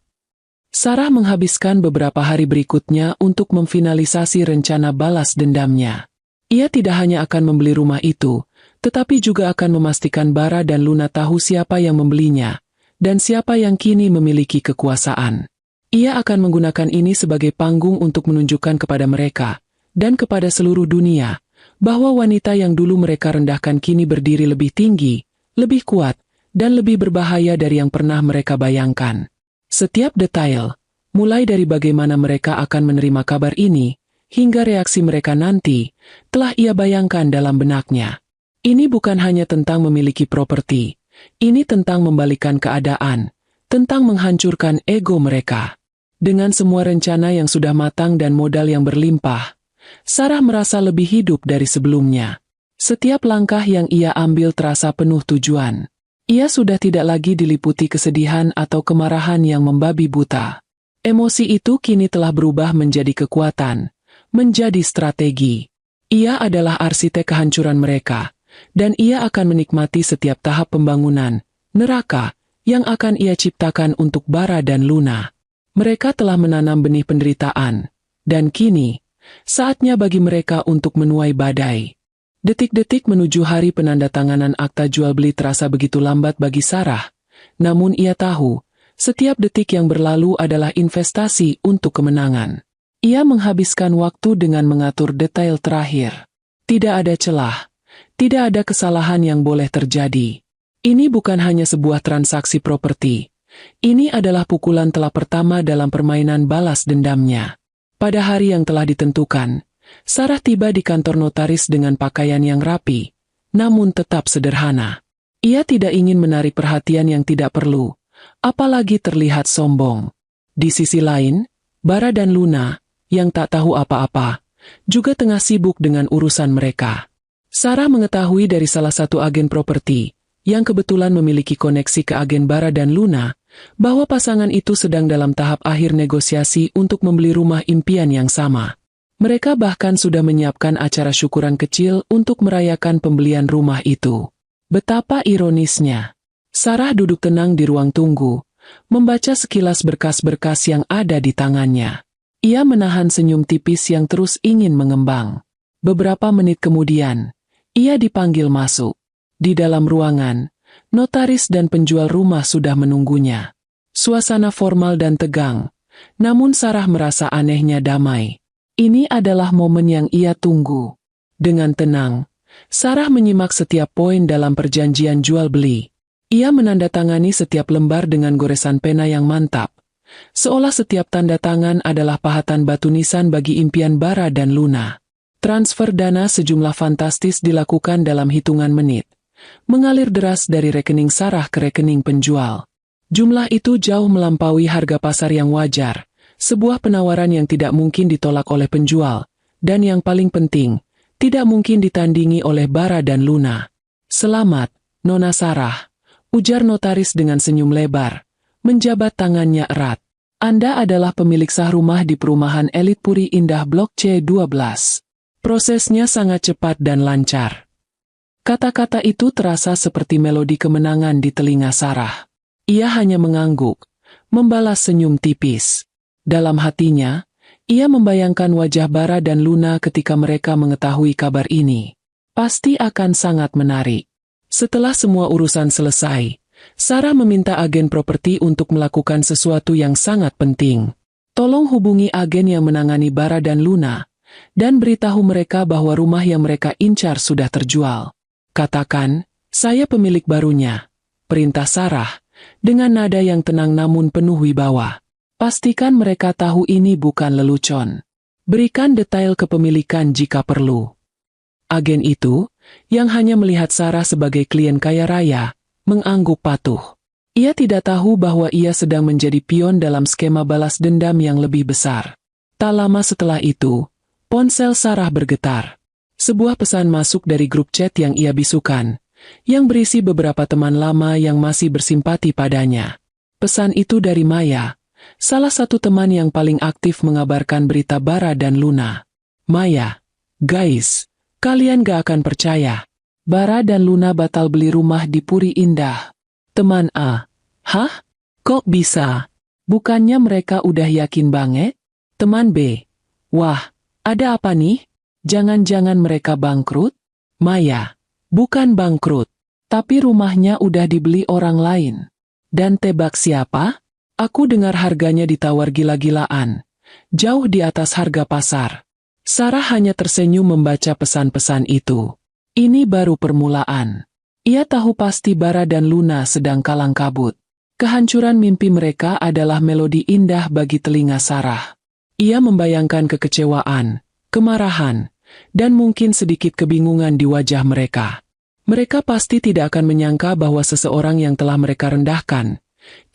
Sarah menghabiskan beberapa hari berikutnya untuk memfinalisasi rencana balas dendamnya. Ia tidak hanya akan membeli rumah itu, tetapi juga akan memastikan Bara dan Luna tahu siapa yang membelinya, dan siapa yang kini memiliki kekuasaan. Ia akan menggunakan ini sebagai panggung untuk menunjukkan kepada mereka, dan kepada seluruh dunia, bahwa wanita yang dulu mereka rendahkan kini berdiri lebih tinggi, lebih kuat, dan lebih berbahaya dari yang pernah mereka bayangkan. Setiap detail, mulai dari bagaimana mereka akan menerima kabar ini, hingga reaksi mereka nanti, telah ia bayangkan dalam benaknya. Ini bukan hanya tentang memiliki properti, ini tentang membalikan keadaan, tentang menghancurkan ego mereka. Dengan semua rencana yang sudah matang dan modal yang berlimpah, Sarah merasa lebih hidup dari sebelumnya. Setiap langkah yang ia ambil terasa penuh tujuan. Ia sudah tidak lagi diliputi kesedihan atau kemarahan yang membabi buta. Emosi itu kini telah berubah menjadi kekuatan, menjadi strategi. Ia adalah arsitek kehancuran mereka, dan ia akan menikmati setiap tahap pembangunan, neraka, yang akan ia ciptakan untuk Bara dan Luna. Mereka telah menanam benih penderitaan, dan kini, saatnya bagi mereka untuk menuai badai. Detik-detik menuju hari penandatanganan akta jual beli terasa begitu lambat bagi Sarah, namun ia tahu, setiap detik yang berlalu adalah investasi untuk kemenangan. Ia menghabiskan waktu dengan mengatur detail terakhir. Tidak ada celah, tidak ada kesalahan yang boleh terjadi. Ini bukan hanya sebuah transaksi properti. Ini adalah pukulan telak pertama dalam permainan balas dendamnya. Pada hari yang telah ditentukan, Sarah tiba di kantor notaris dengan pakaian yang rapi, namun tetap sederhana. Ia tidak ingin menarik perhatian yang tidak perlu, apalagi terlihat sombong. Di sisi lain, Bara dan Luna, yang tak tahu apa-apa, juga tengah sibuk dengan urusan mereka. Sarah mengetahui dari salah satu agen properti, yang kebetulan memiliki koneksi ke agen Bara dan Luna, bahwa pasangan itu sedang dalam tahap akhir negosiasi untuk membeli rumah impian yang sama. Mereka bahkan sudah menyiapkan acara syukuran kecil untuk merayakan pembelian rumah itu. Betapa ironisnya. Sarah duduk tenang di ruang tunggu, membaca sekilas berkas-berkas yang ada di tangannya. Ia menahan senyum tipis yang terus ingin mengembang. Beberapa menit kemudian, ia dipanggil masuk. Di dalam ruangan, notaris dan penjual rumah sudah menunggunya. Suasana formal dan tegang, namun Sarah merasa anehnya damai. Ini adalah momen yang ia tunggu. Dengan tenang, Sarah menyimak setiap poin dalam perjanjian jual-beli. Ia menandatangani setiap lembar dengan goresan pena yang mantap, seolah setiap tanda tangan adalah pahatan batu nisan bagi impian Bara dan Luna. Transfer dana sejumlah fantastis dilakukan dalam hitungan menit, mengalir deras dari rekening Sarah ke rekening penjual. Jumlah itu jauh melampaui harga pasar yang wajar, sebuah penawaran yang tidak mungkin ditolak oleh penjual, dan yang paling penting, tidak mungkin ditandingi oleh Bara dan Luna. "Selamat, Nona Sarah," ujar notaris dengan senyum lebar, menjabat tangannya erat. "Anda adalah pemilik sah rumah di perumahan elit Puri Indah Blok C12. Prosesnya sangat cepat dan lancar." Kata-kata itu terasa seperti melodi kemenangan di telinga Sarah. Ia hanya mengangguk, membalas senyum tipis. Dalam hatinya, ia membayangkan wajah Bara dan Luna ketika mereka mengetahui kabar ini. Pasti akan sangat menarik. Setelah semua urusan selesai, Sarah meminta agen properti untuk melakukan sesuatu yang sangat penting. "Tolong hubungi agen yang menangani Bara dan Luna, dan beritahu mereka bahwa rumah yang mereka incar sudah terjual. Katakan, saya pemilik barunya," perintah Sarah, dengan nada yang tenang namun penuh wibawa. "Pastikan mereka tahu ini bukan lelucon. Berikan detail kepemilikan jika perlu." Agen itu, yang hanya melihat Sarah sebagai klien kaya raya, mengangguk patuh. Ia tidak tahu bahwa ia sedang menjadi pion dalam skema balas dendam yang lebih besar. Tak lama setelah itu, ponsel Sarah bergetar. Sebuah pesan masuk dari grup chat yang ia bisukan, yang berisi beberapa teman lama yang masih bersimpati padanya. Pesan itu dari Maya, salah satu teman yang paling aktif mengabarkan berita Bara dan Luna. "Maya, guys, kalian gak akan percaya. Bara dan Luna batal beli rumah di Puri Indah." Teman A, "Hah? Kok bisa? Bukannya mereka udah yakin banget?" Teman B, "Wah, ada apa nih? Jangan-jangan mereka bangkrut?" Maya, "Bukan bangkrut, tapi rumahnya udah dibeli orang lain." "Dan tebak siapa? Aku dengar harganya ditawar gila-gilaan, jauh di atas harga pasar." Sarah hanya tersenyum membaca pesan-pesan itu. Ini baru permulaan. Ia tahu pasti Bara dan Luna sedang kalang kabut. Kehancuran mimpi mereka adalah melodi indah bagi telinga Sarah. Ia membayangkan kekecewaan, kemarahan, dan mungkin sedikit kebingungan di wajah mereka. Mereka pasti tidak akan menyangka bahwa seseorang yang telah mereka rendahkan,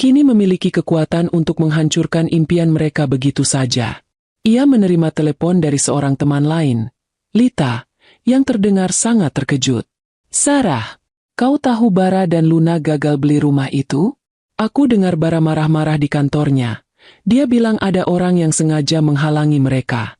kini memiliki kekuatan untuk menghancurkan impian mereka begitu saja. Ia menerima telepon dari seorang teman lain, Lita, yang terdengar sangat terkejut. "Sarah, kau tahu Bara dan Luna gagal beli rumah itu? Aku dengar Bara marah-marah di kantornya. Dia bilang ada orang yang sengaja menghalangi mereka."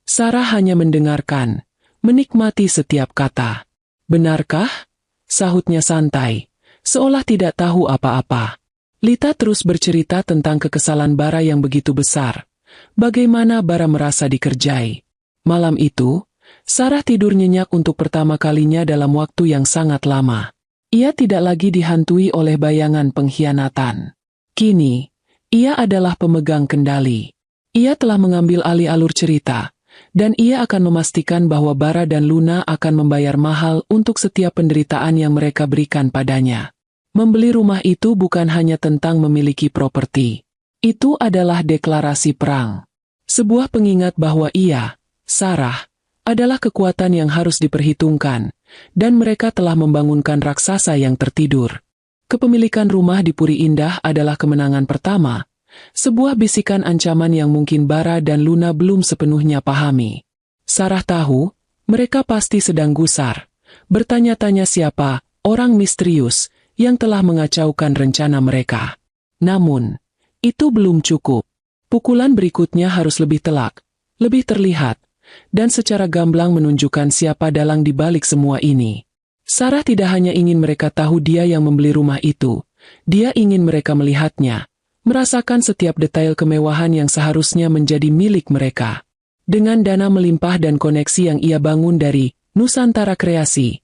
Sarah hanya mendengarkan, menikmati setiap kata. "Benarkah?" sahutnya santai, seolah tidak tahu apa-apa. Lita terus bercerita tentang kekesalan Bara yang begitu besar. Bagaimana Bara merasa dikerjai. Malam itu, Sarah tidur nyenyak untuk pertama kalinya dalam waktu yang sangat lama. Ia tidak lagi dihantui oleh bayangan pengkhianatan. Kini, ia adalah pemegang kendali. Ia telah mengambil alih alur cerita, dan ia akan memastikan bahwa Bara dan Luna akan membayar mahal untuk setiap penderitaan yang mereka berikan padanya. Membeli rumah itu bukan hanya tentang memiliki properti. Itu adalah deklarasi perang. Sebuah pengingat bahwa ia, Sarah, adalah kekuatan yang harus diperhitungkan, dan mereka telah membangunkan raksasa yang tertidur. Kepemilikan rumah di Puri Indah adalah kemenangan pertama, sebuah bisikan ancaman yang mungkin Bara dan Luna belum sepenuhnya pahami. Sarah tahu, mereka pasti sedang gusar, bertanya-tanya siapa orang misterius yang telah mengacaukan rencana mereka. Namun, itu belum cukup. Pukulan berikutnya harus lebih telak, lebih terlihat, dan secara gamblang menunjukkan siapa dalang di balik semua ini. Sarah tidak hanya ingin mereka tahu dia yang membeli rumah itu, dia ingin mereka melihatnya, merasakan setiap detail kemewahan yang seharusnya menjadi milik mereka. Dengan dana melimpah dan koneksi yang ia bangun dari Nusantara Kreasi,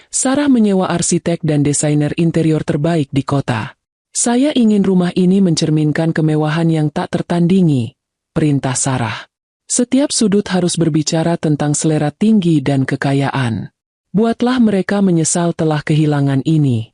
Sarah menyewa arsitek dan desainer interior terbaik di kota. "Saya ingin rumah ini mencerminkan kemewahan yang tak tertandingi," perintah Sarah. "Setiap sudut harus berbicara tentang selera tinggi dan kekayaan. Buatlah mereka menyesal telah kehilangan ini."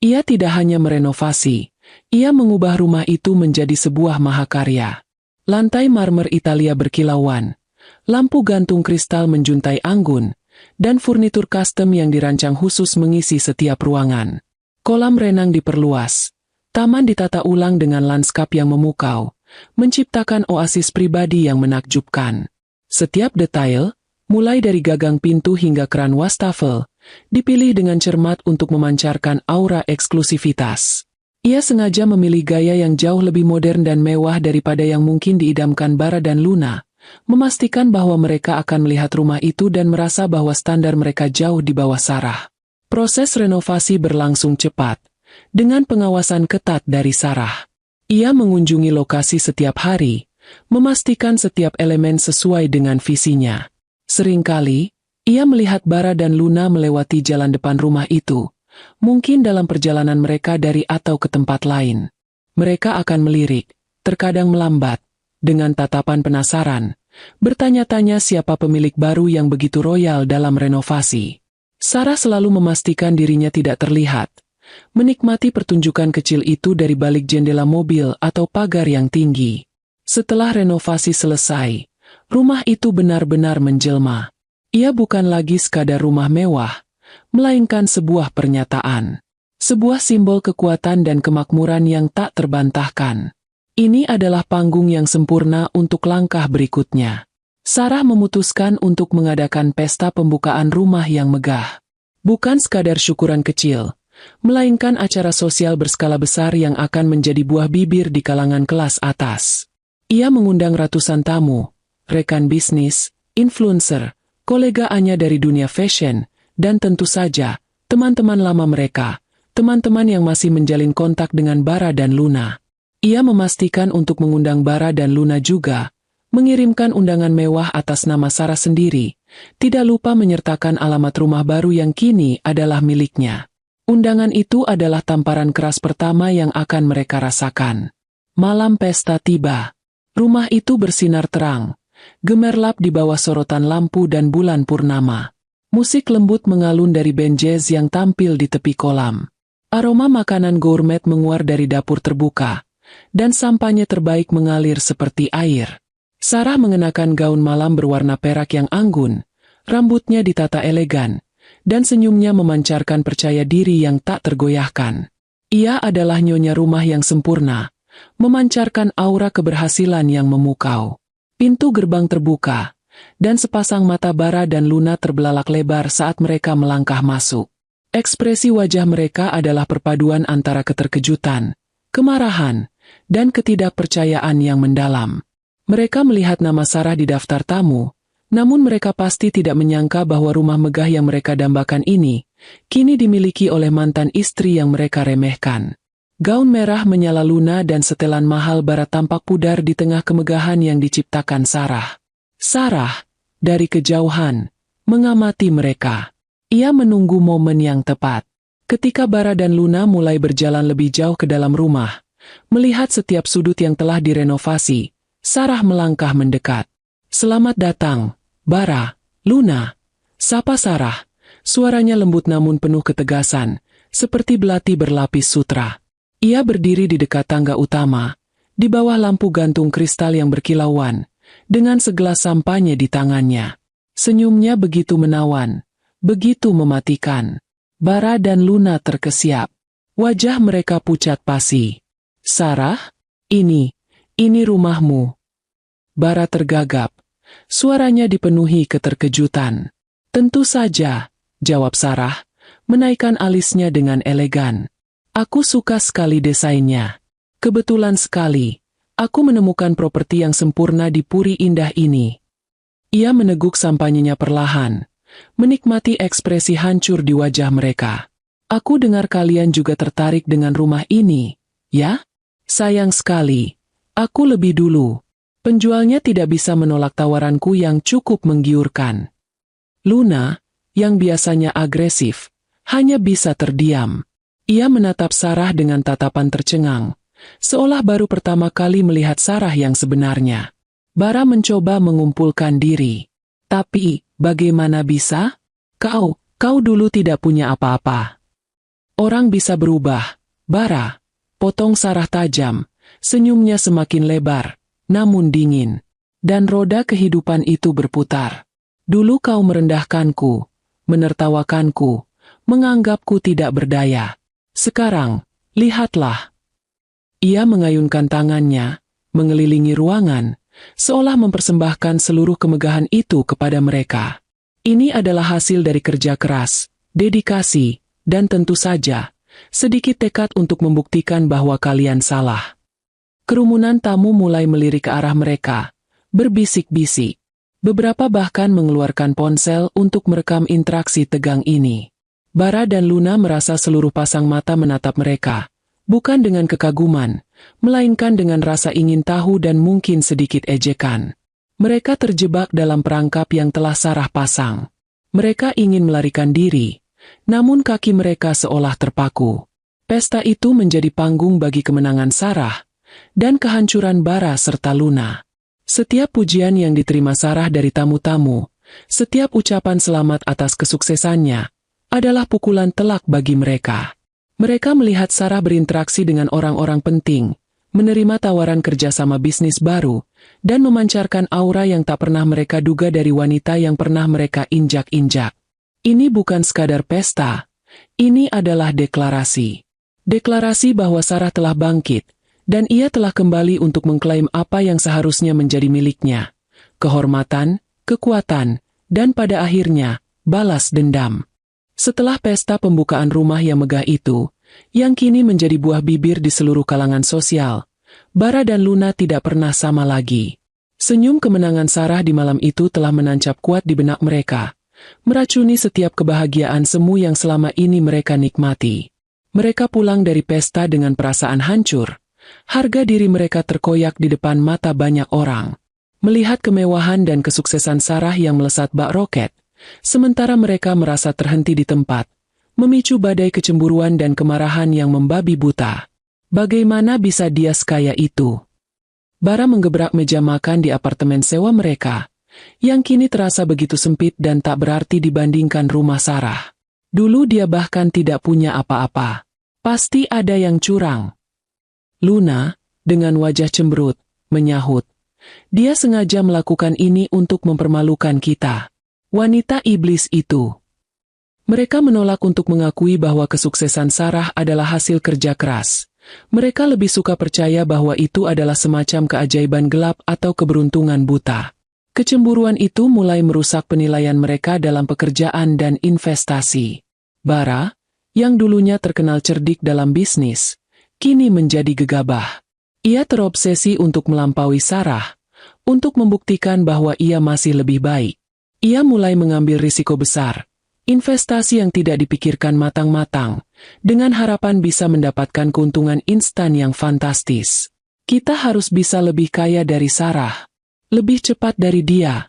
Ia tidak hanya merenovasi, ia mengubah rumah itu menjadi sebuah mahakarya. Lantai marmer Italia berkilauan, lampu gantung kristal menjuntai anggun, dan furnitur custom yang dirancang khusus mengisi setiap ruangan. Kolam renang diperluas, Taman ditata ulang dengan lanskap yang memukau, menciptakan oasis pribadi yang menakjubkan. Setiap detail, mulai dari gagang pintu hingga keran wastafel, dipilih dengan cermat untuk memancarkan aura eksklusivitas. Ia sengaja memilih gaya yang jauh lebih modern dan mewah daripada yang mungkin diidamkan Bara dan Luna, memastikan bahwa mereka akan melihat rumah itu dan merasa bahwa standar mereka jauh di bawah Sarah. Proses renovasi berlangsung cepat, dengan pengawasan ketat dari Sarah. Ia mengunjungi lokasi setiap hari, memastikan setiap elemen sesuai dengan visinya. Seringkali, ia melihat Bara dan Luna melewati jalan depan rumah itu, mungkin dalam perjalanan mereka dari atau ke tempat lain. Mereka akan melirik, terkadang melambat, dengan tatapan penasaran, bertanya-tanya siapa pemilik baru yang begitu royal dalam renovasi. Sarah selalu memastikan dirinya tidak terlihat, menikmati pertunjukan kecil itu dari balik jendela mobil atau pagar yang tinggi. Setelah renovasi selesai, rumah itu benar-benar menjelma. Ia bukan lagi sekadar rumah mewah, melainkan sebuah pernyataan. Sebuah simbol kekuatan dan kemakmuran yang tak terbantahkan. Ini adalah panggung yang sempurna untuk langkah berikutnya. Sarah memutuskan untuk mengadakan pesta pembukaan rumah yang megah. Bukan sekadar syukuran kecil, melainkan acara sosial berskala besar yang akan menjadi buah bibir di kalangan kelas atas. Ia mengundang ratusan tamu, rekan bisnis, influencer, kolega Anya dari dunia fashion, dan tentu saja, teman-teman lama mereka, teman-teman yang masih menjalin kontak dengan Bara dan Luna. Ia memastikan untuk mengundang Bara dan Luna juga, mengirimkan undangan mewah atas nama Sarah sendiri, tidak lupa menyertakan alamat rumah baru yang kini adalah miliknya. Undangan itu adalah tamparan keras pertama yang akan mereka rasakan. Malam pesta tiba. Rumah itu bersinar terang, gemerlap di bawah sorotan lampu dan bulan purnama. Musik lembut mengalun dari band jazz yang tampil di tepi kolam. Aroma makanan gourmet menguar dari dapur terbuka, dan sampahnya terbaik mengalir seperti air. Sarah mengenakan gaun malam berwarna perak yang anggun, rambutnya ditata elegan, dan senyumnya memancarkan percaya diri yang tak tergoyahkan. Ia adalah nyonya rumah yang sempurna, memancarkan aura keberhasilan yang memukau. Pintu gerbang terbuka, dan sepasang mata Bara dan Luna terbelalak lebar saat mereka melangkah masuk. Ekspresi wajah mereka adalah perpaduan antara keterkejutan, kemarahan, dan ketidakpercayaan yang mendalam. Mereka melihat nama Sarah di daftar tamu, namun mereka pasti tidak menyangka bahwa rumah megah yang mereka dambakan ini, kini dimiliki oleh mantan istri yang mereka remehkan. Gaun merah menyala Luna dan setelan mahal Bara tampak pudar di tengah kemegahan yang diciptakan Sarah. Sarah, dari kejauhan, mengamati mereka. Ia menunggu momen yang tepat. Ketika Bara dan Luna mulai berjalan lebih jauh ke dalam rumah, melihat setiap sudut yang telah direnovasi, Sarah melangkah mendekat. "Selamat datang, Bara, Luna," sapa Sarah. Suaranya lembut namun penuh ketegasan, seperti belati berlapis sutra. Ia berdiri di dekat tangga utama, di bawah lampu gantung kristal yang berkilauan, dengan segelas sampahnya di tangannya. Senyumnya begitu menawan, begitu mematikan. Bara dan Luna terkesiap. Wajah mereka pucat pasi. "Sarah, ini rumahmu." Bara tergagap. Suaranya dipenuhi keterkejutan. "Tentu saja," jawab Sarah, menaikkan alisnya dengan elegan. "Aku suka sekali desainnya. Kebetulan sekali, aku menemukan properti yang sempurna di Puri Indah ini." Ia meneguk sampahnya perlahan, menikmati ekspresi hancur di wajah mereka. "Aku dengar kalian juga tertarik dengan rumah ini, ya? Sayang sekali, aku lebih dulu." Penjualnya tidak bisa menolak tawaranku yang cukup menggiurkan. Luna, yang biasanya agresif, hanya bisa terdiam. Ia menatap Sarah dengan tatapan tercengang, seolah baru pertama kali melihat Sarah yang sebenarnya. Bara mencoba mengumpulkan diri. "Tapi, bagaimana bisa? Kau dulu tidak punya apa-apa." "Orang bisa berubah, Bara," potong Sarah tajam, senyumnya semakin lebar, namun dingin. "Dan roda kehidupan itu berputar. Dulu kau merendahkanku, menertawakanku, menganggapku tidak berdaya. Sekarang, lihatlah." Ia mengayunkan tangannya, mengelilingi ruangan, seolah mempersembahkan seluruh kemegahan itu kepada mereka. Ini adalah hasil dari kerja keras, dedikasi, dan tentu saja, sedikit tekad untuk membuktikan bahwa kalian salah. Kerumunan tamu mulai melirik ke arah mereka, berbisik-bisik. Beberapa bahkan mengeluarkan ponsel untuk merekam interaksi tegang ini. Bara dan Luna merasa seluruh pasang mata menatap mereka, bukan dengan kekaguman, melainkan dengan rasa ingin tahu dan mungkin sedikit ejekan. Mereka terjebak dalam perangkap yang telah Sarah pasang. Mereka ingin melarikan diri, namun kaki mereka seolah terpaku. Pesta itu menjadi panggung bagi kemenangan Sarah dan kehancuran Bara serta Luna. Setiap pujian yang diterima Sarah dari tamu-tamu, setiap ucapan selamat atas kesuksesannya, adalah pukulan telak bagi mereka. Mereka melihat Sarah berinteraksi dengan orang-orang penting, menerima tawaran kerjasama bisnis baru, dan memancarkan aura yang tak pernah mereka duga dari wanita yang pernah mereka injak-injak. Ini bukan sekadar pesta, ini adalah deklarasi. Deklarasi bahwa Sarah telah bangkit, dan ia telah kembali untuk mengklaim apa yang seharusnya menjadi miliknya. Kehormatan, kekuatan, dan pada akhirnya, balas dendam. Setelah pesta pembukaan rumah yang megah itu, yang kini menjadi buah bibir di seluruh kalangan sosial, Bara dan Luna tidak pernah sama lagi. Senyum kemenangan Sarah di malam itu telah menancap kuat di benak mereka, meracuni setiap kebahagiaan semu yang selama ini mereka nikmati. Mereka pulang dari pesta dengan perasaan hancur. Harga diri mereka terkoyak di depan mata banyak orang. Melihat kemewahan dan kesuksesan Sarah yang melesat bak roket, sementara mereka merasa terhenti di tempat, memicu badai kecemburuan dan kemarahan yang membabi buta. Bagaimana bisa dia sekaya itu? Bara menggebrak meja makan di apartemen sewa mereka, yang kini terasa begitu sempit dan tak berarti dibandingkan rumah Sarah. Dulu dia bahkan tidak punya apa-apa. Pasti ada yang curang. Luna, dengan wajah cemberut, menyahut. Dia sengaja melakukan ini untuk mempermalukan kita. Wanita iblis itu. Mereka menolak untuk mengakui bahwa kesuksesan Sarah adalah hasil kerja keras. Mereka lebih suka percaya bahwa itu adalah semacam keajaiban gelap atau keberuntungan buta. Kecemburuan itu mulai merusak penilaian mereka dalam pekerjaan dan investasi. Bara, yang dulunya terkenal cerdik dalam bisnis, kini menjadi gegabah. Ia terobsesi untuk melampaui Sarah, untuk membuktikan bahwa ia masih lebih baik. Ia mulai mengambil risiko besar, investasi yang tidak dipikirkan matang-matang, dengan harapan bisa mendapatkan keuntungan instan yang fantastis. Kita harus bisa lebih kaya dari Sarah, lebih cepat dari dia,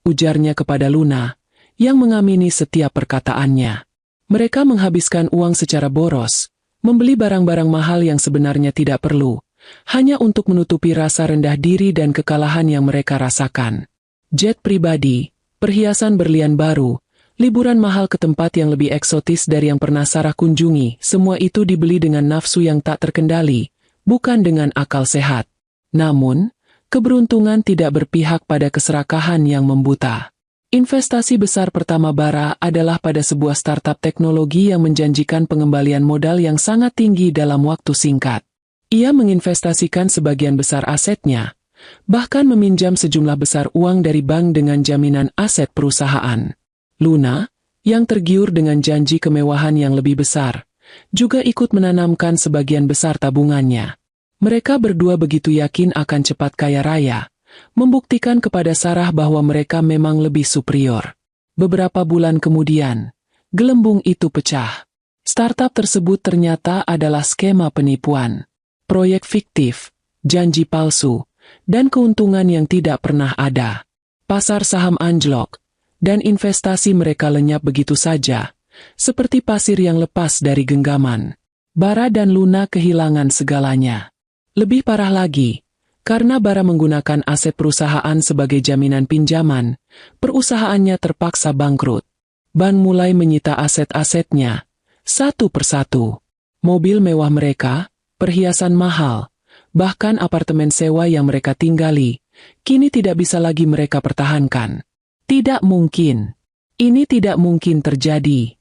ujarnya kepada Luna, yang mengamini setiap perkataannya. Mereka menghabiskan uang secara boros, membeli barang-barang mahal yang sebenarnya tidak perlu, hanya untuk menutupi rasa rendah diri dan kekalahan yang mereka rasakan. Jet pribadi, perhiasan berlian baru, liburan mahal ke tempat yang lebih eksotis dari yang pernah Sarah kunjungi, semua itu dibeli dengan nafsu yang tak terkendali, bukan dengan akal sehat. Namun, keberuntungan tidak berpihak pada keserakahan yang membuta. Investasi besar pertama Bara adalah pada sebuah startup teknologi yang menjanjikan pengembalian modal yang sangat tinggi dalam waktu singkat. Ia menginvestasikan sebagian besar asetnya, bahkan meminjam sejumlah besar uang dari bank dengan jaminan aset perusahaan. Luna, yang tergiur dengan janji kemewahan yang lebih besar, juga ikut menanamkan sebagian besar tabungannya. Mereka berdua begitu yakin akan cepat kaya raya, membuktikan kepada Sarah bahwa mereka memang lebih superior. Beberapa bulan kemudian, gelembung itu pecah. Startup tersebut ternyata adalah skema penipuan, proyek fiktif, janji palsu, dan keuntungan yang tidak pernah ada. Pasar saham anjlok, dan investasi mereka lenyap begitu saja, seperti pasir yang lepas dari genggaman. Bara dan Luna kehilangan segalanya. Lebih parah lagi, karena Bara menggunakan aset perusahaan sebagai jaminan pinjaman, perusahaannya terpaksa bangkrut. Bank mulai menyita aset-asetnya, satu persatu. Mobil mewah mereka, perhiasan mahal, bahkan apartemen sewa yang mereka tinggali, kini tidak bisa lagi mereka pertahankan. Tidak mungkin. Ini tidak mungkin terjadi.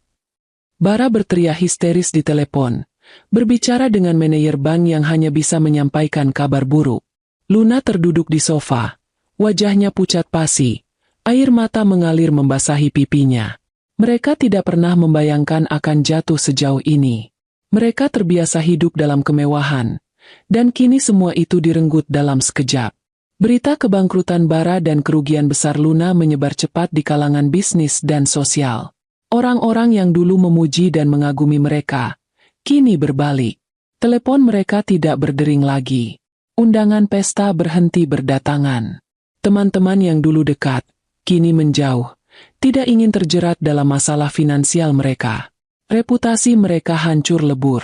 Bara berteriak histeris di telepon, berbicara dengan manajer bank yang hanya bisa menyampaikan kabar buruk. Luna terduduk di sofa, wajahnya pucat pasi, air mata mengalir membasahi pipinya. Mereka tidak pernah membayangkan akan jatuh sejauh ini. Mereka terbiasa hidup dalam kemewahan, dan kini semua itu direnggut dalam sekejap. Berita kebangkrutan Bara dan kerugian besar Luna menyebar cepat di kalangan bisnis dan sosial. Orang-orang yang dulu memuji dan mengagumi mereka, kini berbalik. Telepon mereka tidak berdering lagi. Undangan pesta berhenti berdatangan. Teman-teman yang dulu dekat, kini menjauh, tidak ingin terjerat dalam masalah finansial mereka. Reputasi mereka hancur lebur.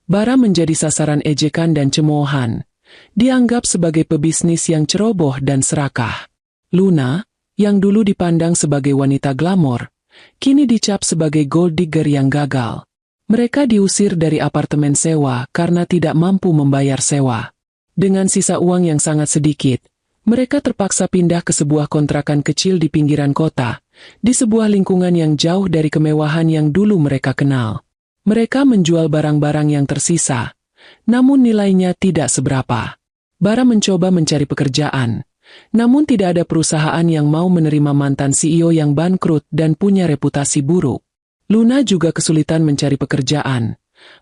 Bara menjadi sasaran ejekan dan cemoohan. Dianggap sebagai pebisnis yang ceroboh dan serakah. Luna, yang dulu dipandang sebagai wanita glamor, kini dicap sebagai gold digger yang gagal. Mereka diusir dari apartemen sewa karena tidak mampu membayar sewa. Dengan sisa uang yang sangat sedikit, mereka terpaksa pindah ke sebuah kontrakan kecil di pinggiran kota, di sebuah lingkungan yang jauh dari kemewahan yang dulu mereka kenal. Mereka menjual barang-barang yang tersisa, namun nilainya tidak seberapa. Bara mencoba mencari pekerjaan, namun tidak ada perusahaan yang mau menerima mantan CEO yang bangkrut dan punya reputasi buruk. Luna juga kesulitan mencari pekerjaan,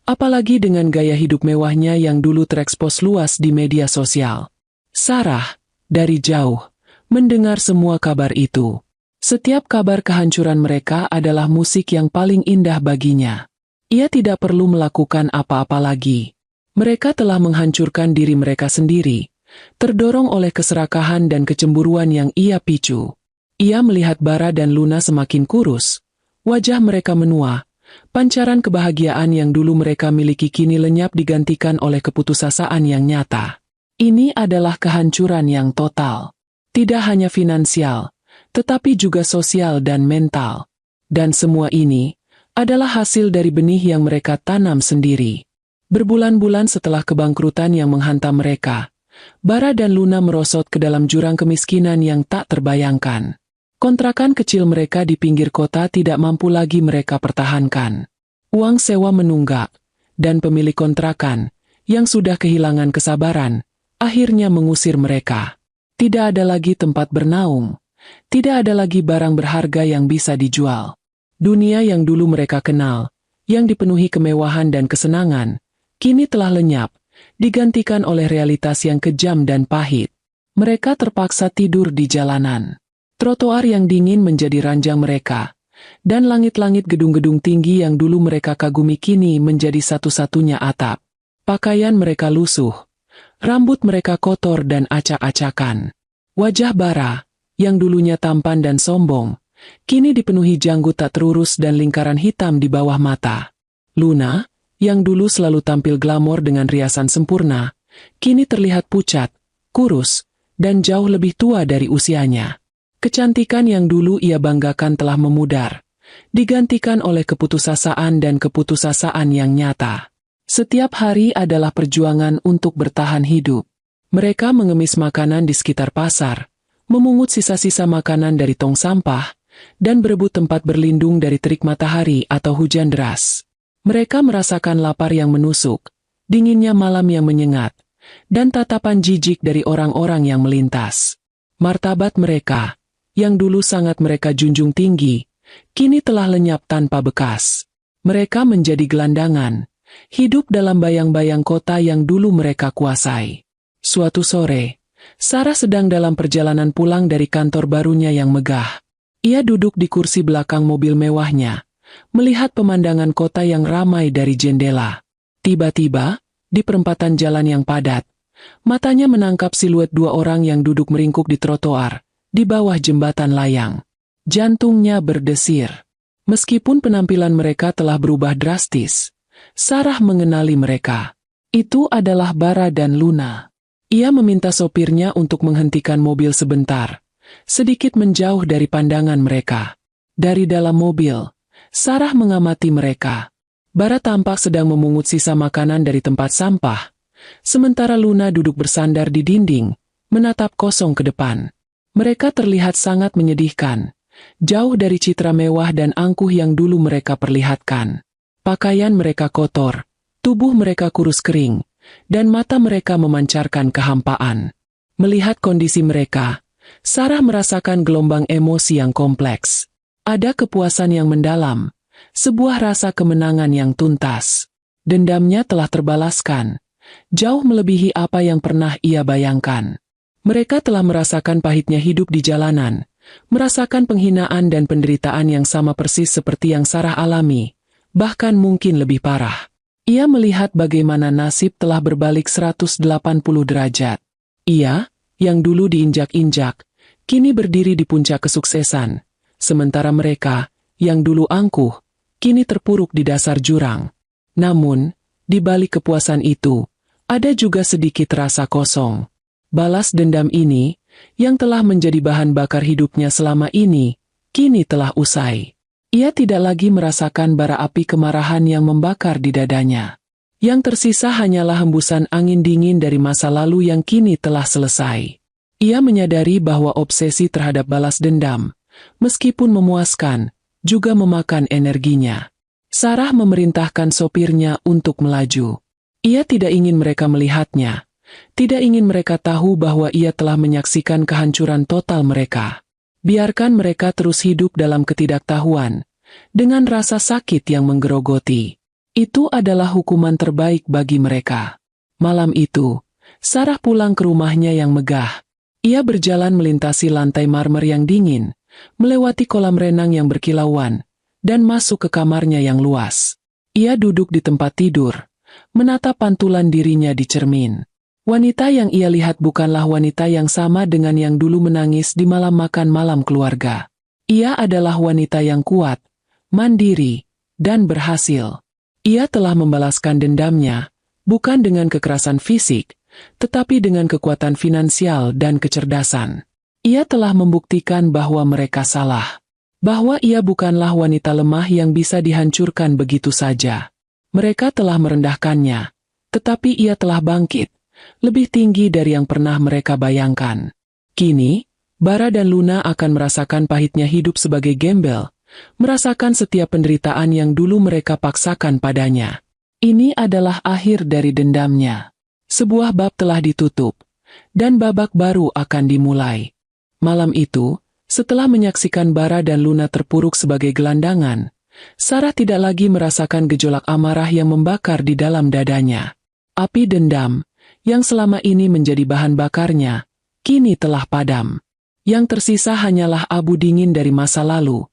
apalagi dengan gaya hidup mewahnya yang dulu terekspos luas di media sosial. Sarah, dari jauh, mendengar semua kabar itu. Setiap kabar kehancuran mereka adalah musik yang paling indah baginya. Ia tidak perlu melakukan apa-apa lagi. Mereka telah menghancurkan diri mereka sendiri, terdorong oleh keserakahan dan kecemburuan yang ia picu. Ia melihat Bara dan Luna semakin kurus, wajah mereka menua, pancaran kebahagiaan yang dulu mereka miliki kini lenyap digantikan oleh keputusasaan yang nyata. Ini adalah kehancuran yang total. Tidak hanya finansial, tetapi juga sosial dan mental. Dan semua ini adalah hasil dari benih yang mereka tanam sendiri. Berbulan-bulan setelah kebangkrutan yang menghantam mereka, Bara dan Luna merosot ke dalam jurang kemiskinan yang tak terbayangkan. Kontrakan kecil mereka di pinggir kota tidak mampu lagi mereka pertahankan. Uang sewa menunggak, dan pemilik kontrakan, yang sudah kehilangan kesabaran, akhirnya mengusir mereka. Tidak ada lagi tempat bernaung. Tidak ada lagi barang berharga yang bisa dijual. Dunia yang dulu mereka kenal, yang dipenuhi kemewahan dan kesenangan, kini telah lenyap, digantikan oleh realitas yang kejam dan pahit. Mereka terpaksa tidur di jalanan. Trotoar yang dingin menjadi ranjang mereka, dan langit-langit gedung-gedung tinggi yang dulu mereka kagumi kini menjadi satu-satunya atap. Pakaian mereka lusuh, rambut mereka kotor dan acak-acakan. Wajah Bara, yang dulunya tampan dan sombong, kini dipenuhi janggut tak terurus dan lingkaran hitam di bawah mata. Luna, yang dulu selalu tampil glamor dengan riasan sempurna, kini terlihat pucat, kurus, dan jauh lebih tua dari usianya. Kecantikan yang dulu ia banggakan telah memudar, digantikan oleh keputusasaan dan keputusasaan yang nyata. Setiap hari adalah perjuangan untuk bertahan hidup. Mereka mengemis makanan di sekitar pasar, memungut sisa-sisa makanan dari tong sampah, dan berebut tempat berlindung dari terik matahari atau hujan deras. Mereka merasakan lapar yang menusuk, dinginnya malam yang menyengat, dan tatapan jijik dari orang-orang yang melintas. Martabat mereka, yang dulu sangat mereka junjung tinggi, kini telah lenyap tanpa bekas. Mereka menjadi gelandangan, hidup dalam bayang-bayang kota yang dulu mereka kuasai. Suatu sore, Sarah sedang dalam perjalanan pulang dari kantor barunya yang megah. Ia duduk di kursi belakang mobil mewahnya, melihat pemandangan kota yang ramai dari jendela. Tiba-tiba, di perempatan jalan yang padat, matanya menangkap siluet dua orang yang duduk meringkuk di trotoar, di bawah jembatan layang. Jantungnya berdesir. Meskipun penampilan mereka telah berubah drastis, Sarah mengenali mereka. Itu adalah Bara dan Luna. Ia meminta sopirnya untuk menghentikan mobil sebentar, sedikit menjauh dari pandangan mereka. Dari dalam mobil, Sarah mengamati mereka. Bara tampak sedang memungut sisa makanan dari tempat sampah, sementara Luna duduk bersandar di dinding, menatap kosong ke depan. Mereka terlihat sangat menyedihkan, jauh dari citra mewah dan angkuh yang dulu mereka perlihatkan. Pakaian mereka kotor, Tubuh mereka kurus kering, dan mata mereka memancarkan kehampaan. Melihat kondisi mereka, Sarah merasakan gelombang emosi yang kompleks. Ada kepuasan yang mendalam, sebuah rasa kemenangan yang tuntas. Dendamnya telah terbalaskan, jauh melebihi apa yang pernah ia bayangkan. Mereka telah merasakan pahitnya hidup di jalanan, merasakan penghinaan dan penderitaan yang sama persis seperti yang Sarah alami, bahkan mungkin lebih parah. Ia melihat bagaimana nasib telah berbalik 180 derajat. Ia, yang dulu diinjak-injak, kini berdiri di puncak kesuksesan, sementara mereka, yang dulu angkuh, kini terpuruk di dasar jurang. Namun, di balik kepuasan itu, ada juga sedikit rasa kosong. Balas dendam ini, yang telah menjadi bahan bakar hidupnya selama ini, kini telah usai. Ia tidak lagi merasakan bara api kemarahan yang membakar di dadanya. Yang tersisa hanyalah hembusan angin dingin dari masa lalu yang kini telah selesai. Ia menyadari bahwa obsesi terhadap balas dendam, meskipun memuaskan, juga memakan energinya. Sarah memerintahkan sopirnya untuk melaju. Ia tidak ingin mereka melihatnya. Tidak ingin mereka tahu bahwa ia telah menyaksikan kehancuran total mereka. Biarkan mereka terus hidup dalam ketidaktahuan, dengan rasa sakit yang menggerogoti. Itu adalah hukuman terbaik bagi mereka. Malam itu, Sarah pulang ke rumahnya yang megah. Ia berjalan melintasi lantai marmer yang dingin, melewati kolam renang yang berkilauan, dan masuk ke kamarnya yang luas. Ia duduk di tempat tidur, menatap pantulan dirinya di cermin. Wanita yang ia lihat bukanlah wanita yang sama dengan yang dulu menangis di malam makan malam keluarga. Ia adalah wanita yang kuat, mandiri, dan berhasil. Ia telah membalaskan dendamnya, bukan dengan kekerasan fisik, tetapi dengan kekuatan finansial dan kecerdasan. Ia telah membuktikan bahwa mereka salah. Bahwa ia bukanlah wanita lemah yang bisa dihancurkan begitu saja. Mereka telah merendahkannya, tetapi ia telah bangkit, lebih tinggi dari yang pernah mereka bayangkan. Kini, Bara dan Luna akan merasakan pahitnya hidup sebagai gembel, merasakan setiap penderitaan yang dulu mereka paksakan padanya. Ini adalah akhir dari dendamnya. Sebuah bab telah ditutup, dan babak baru akan dimulai. Malam itu, setelah menyaksikan Bara dan Luna terpuruk sebagai gelandangan, Sarah tidak lagi merasakan gejolak amarah yang membakar di dalam dadanya. Api dendam, yang selama ini menjadi bahan bakarnya, kini telah padam. Yang tersisa hanyalah abu dingin dari masa lalu,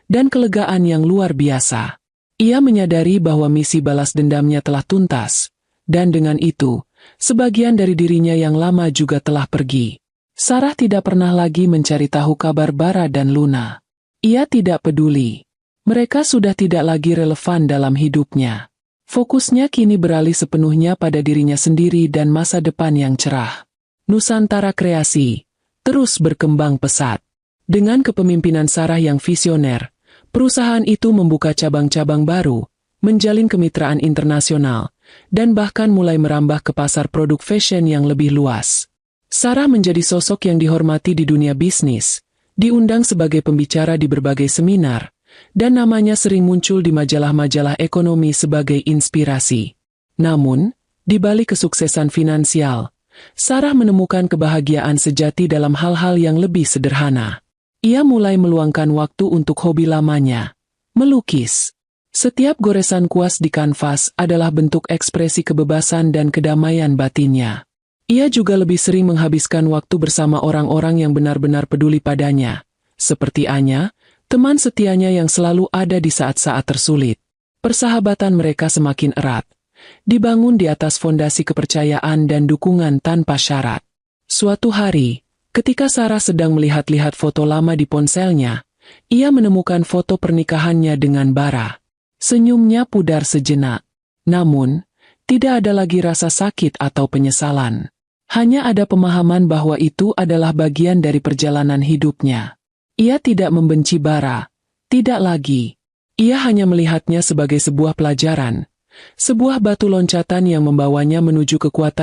dan kelegaan yang luar biasa. Ia menyadari bahwa misi balas dendamnya telah tuntas, dan dengan itu, sebagian dari dirinya yang lama juga telah pergi. Sarah tidak pernah lagi mencari tahu kabar Bara dan Luna. Ia tidak peduli. Mereka sudah tidak lagi relevan dalam hidupnya. Fokusnya kini beralih sepenuhnya pada dirinya sendiri dan masa depan yang cerah. Nusantara Kreasi terus berkembang pesat. Dengan kepemimpinan Sarah yang visioner, perusahaan itu membuka cabang-cabang baru, menjalin kemitraan internasional, dan bahkan mulai merambah ke pasar produk fashion yang lebih luas. Sarah menjadi sosok yang dihormati di dunia bisnis, diundang sebagai pembicara di berbagai seminar, dan namanya sering muncul di majalah-majalah ekonomi sebagai inspirasi. Namun, di balik kesuksesan finansial, Sarah menemukan kebahagiaan sejati dalam hal-hal yang lebih sederhana. Ia mulai meluangkan waktu untuk hobi lamanya, melukis. Setiap goresan kuas di kanvas adalah bentuk ekspresi kebebasan dan kedamaian batinnya. Ia juga lebih sering menghabiskan waktu bersama orang-orang yang benar-benar peduli padanya, seperti Anya, teman setianya yang selalu ada di saat-saat tersulit. Persahabatan mereka semakin erat, dibangun di atas fondasi kepercayaan dan dukungan tanpa syarat. Suatu hari, ketika Sarah sedang melihat-lihat foto lama di ponselnya, ia menemukan foto pernikahannya dengan Bara. Senyumnya pudar sejenak. Namun, tidak ada lagi rasa sakit atau penyesalan. Hanya ada pemahaman bahwa itu adalah bagian dari perjalanan hidupnya. Ia tidak membenci Bara, tidak lagi. Ia hanya melihatnya sebagai sebuah pelajaran, sebuah batu loncatan yang membawanya menuju kekuatan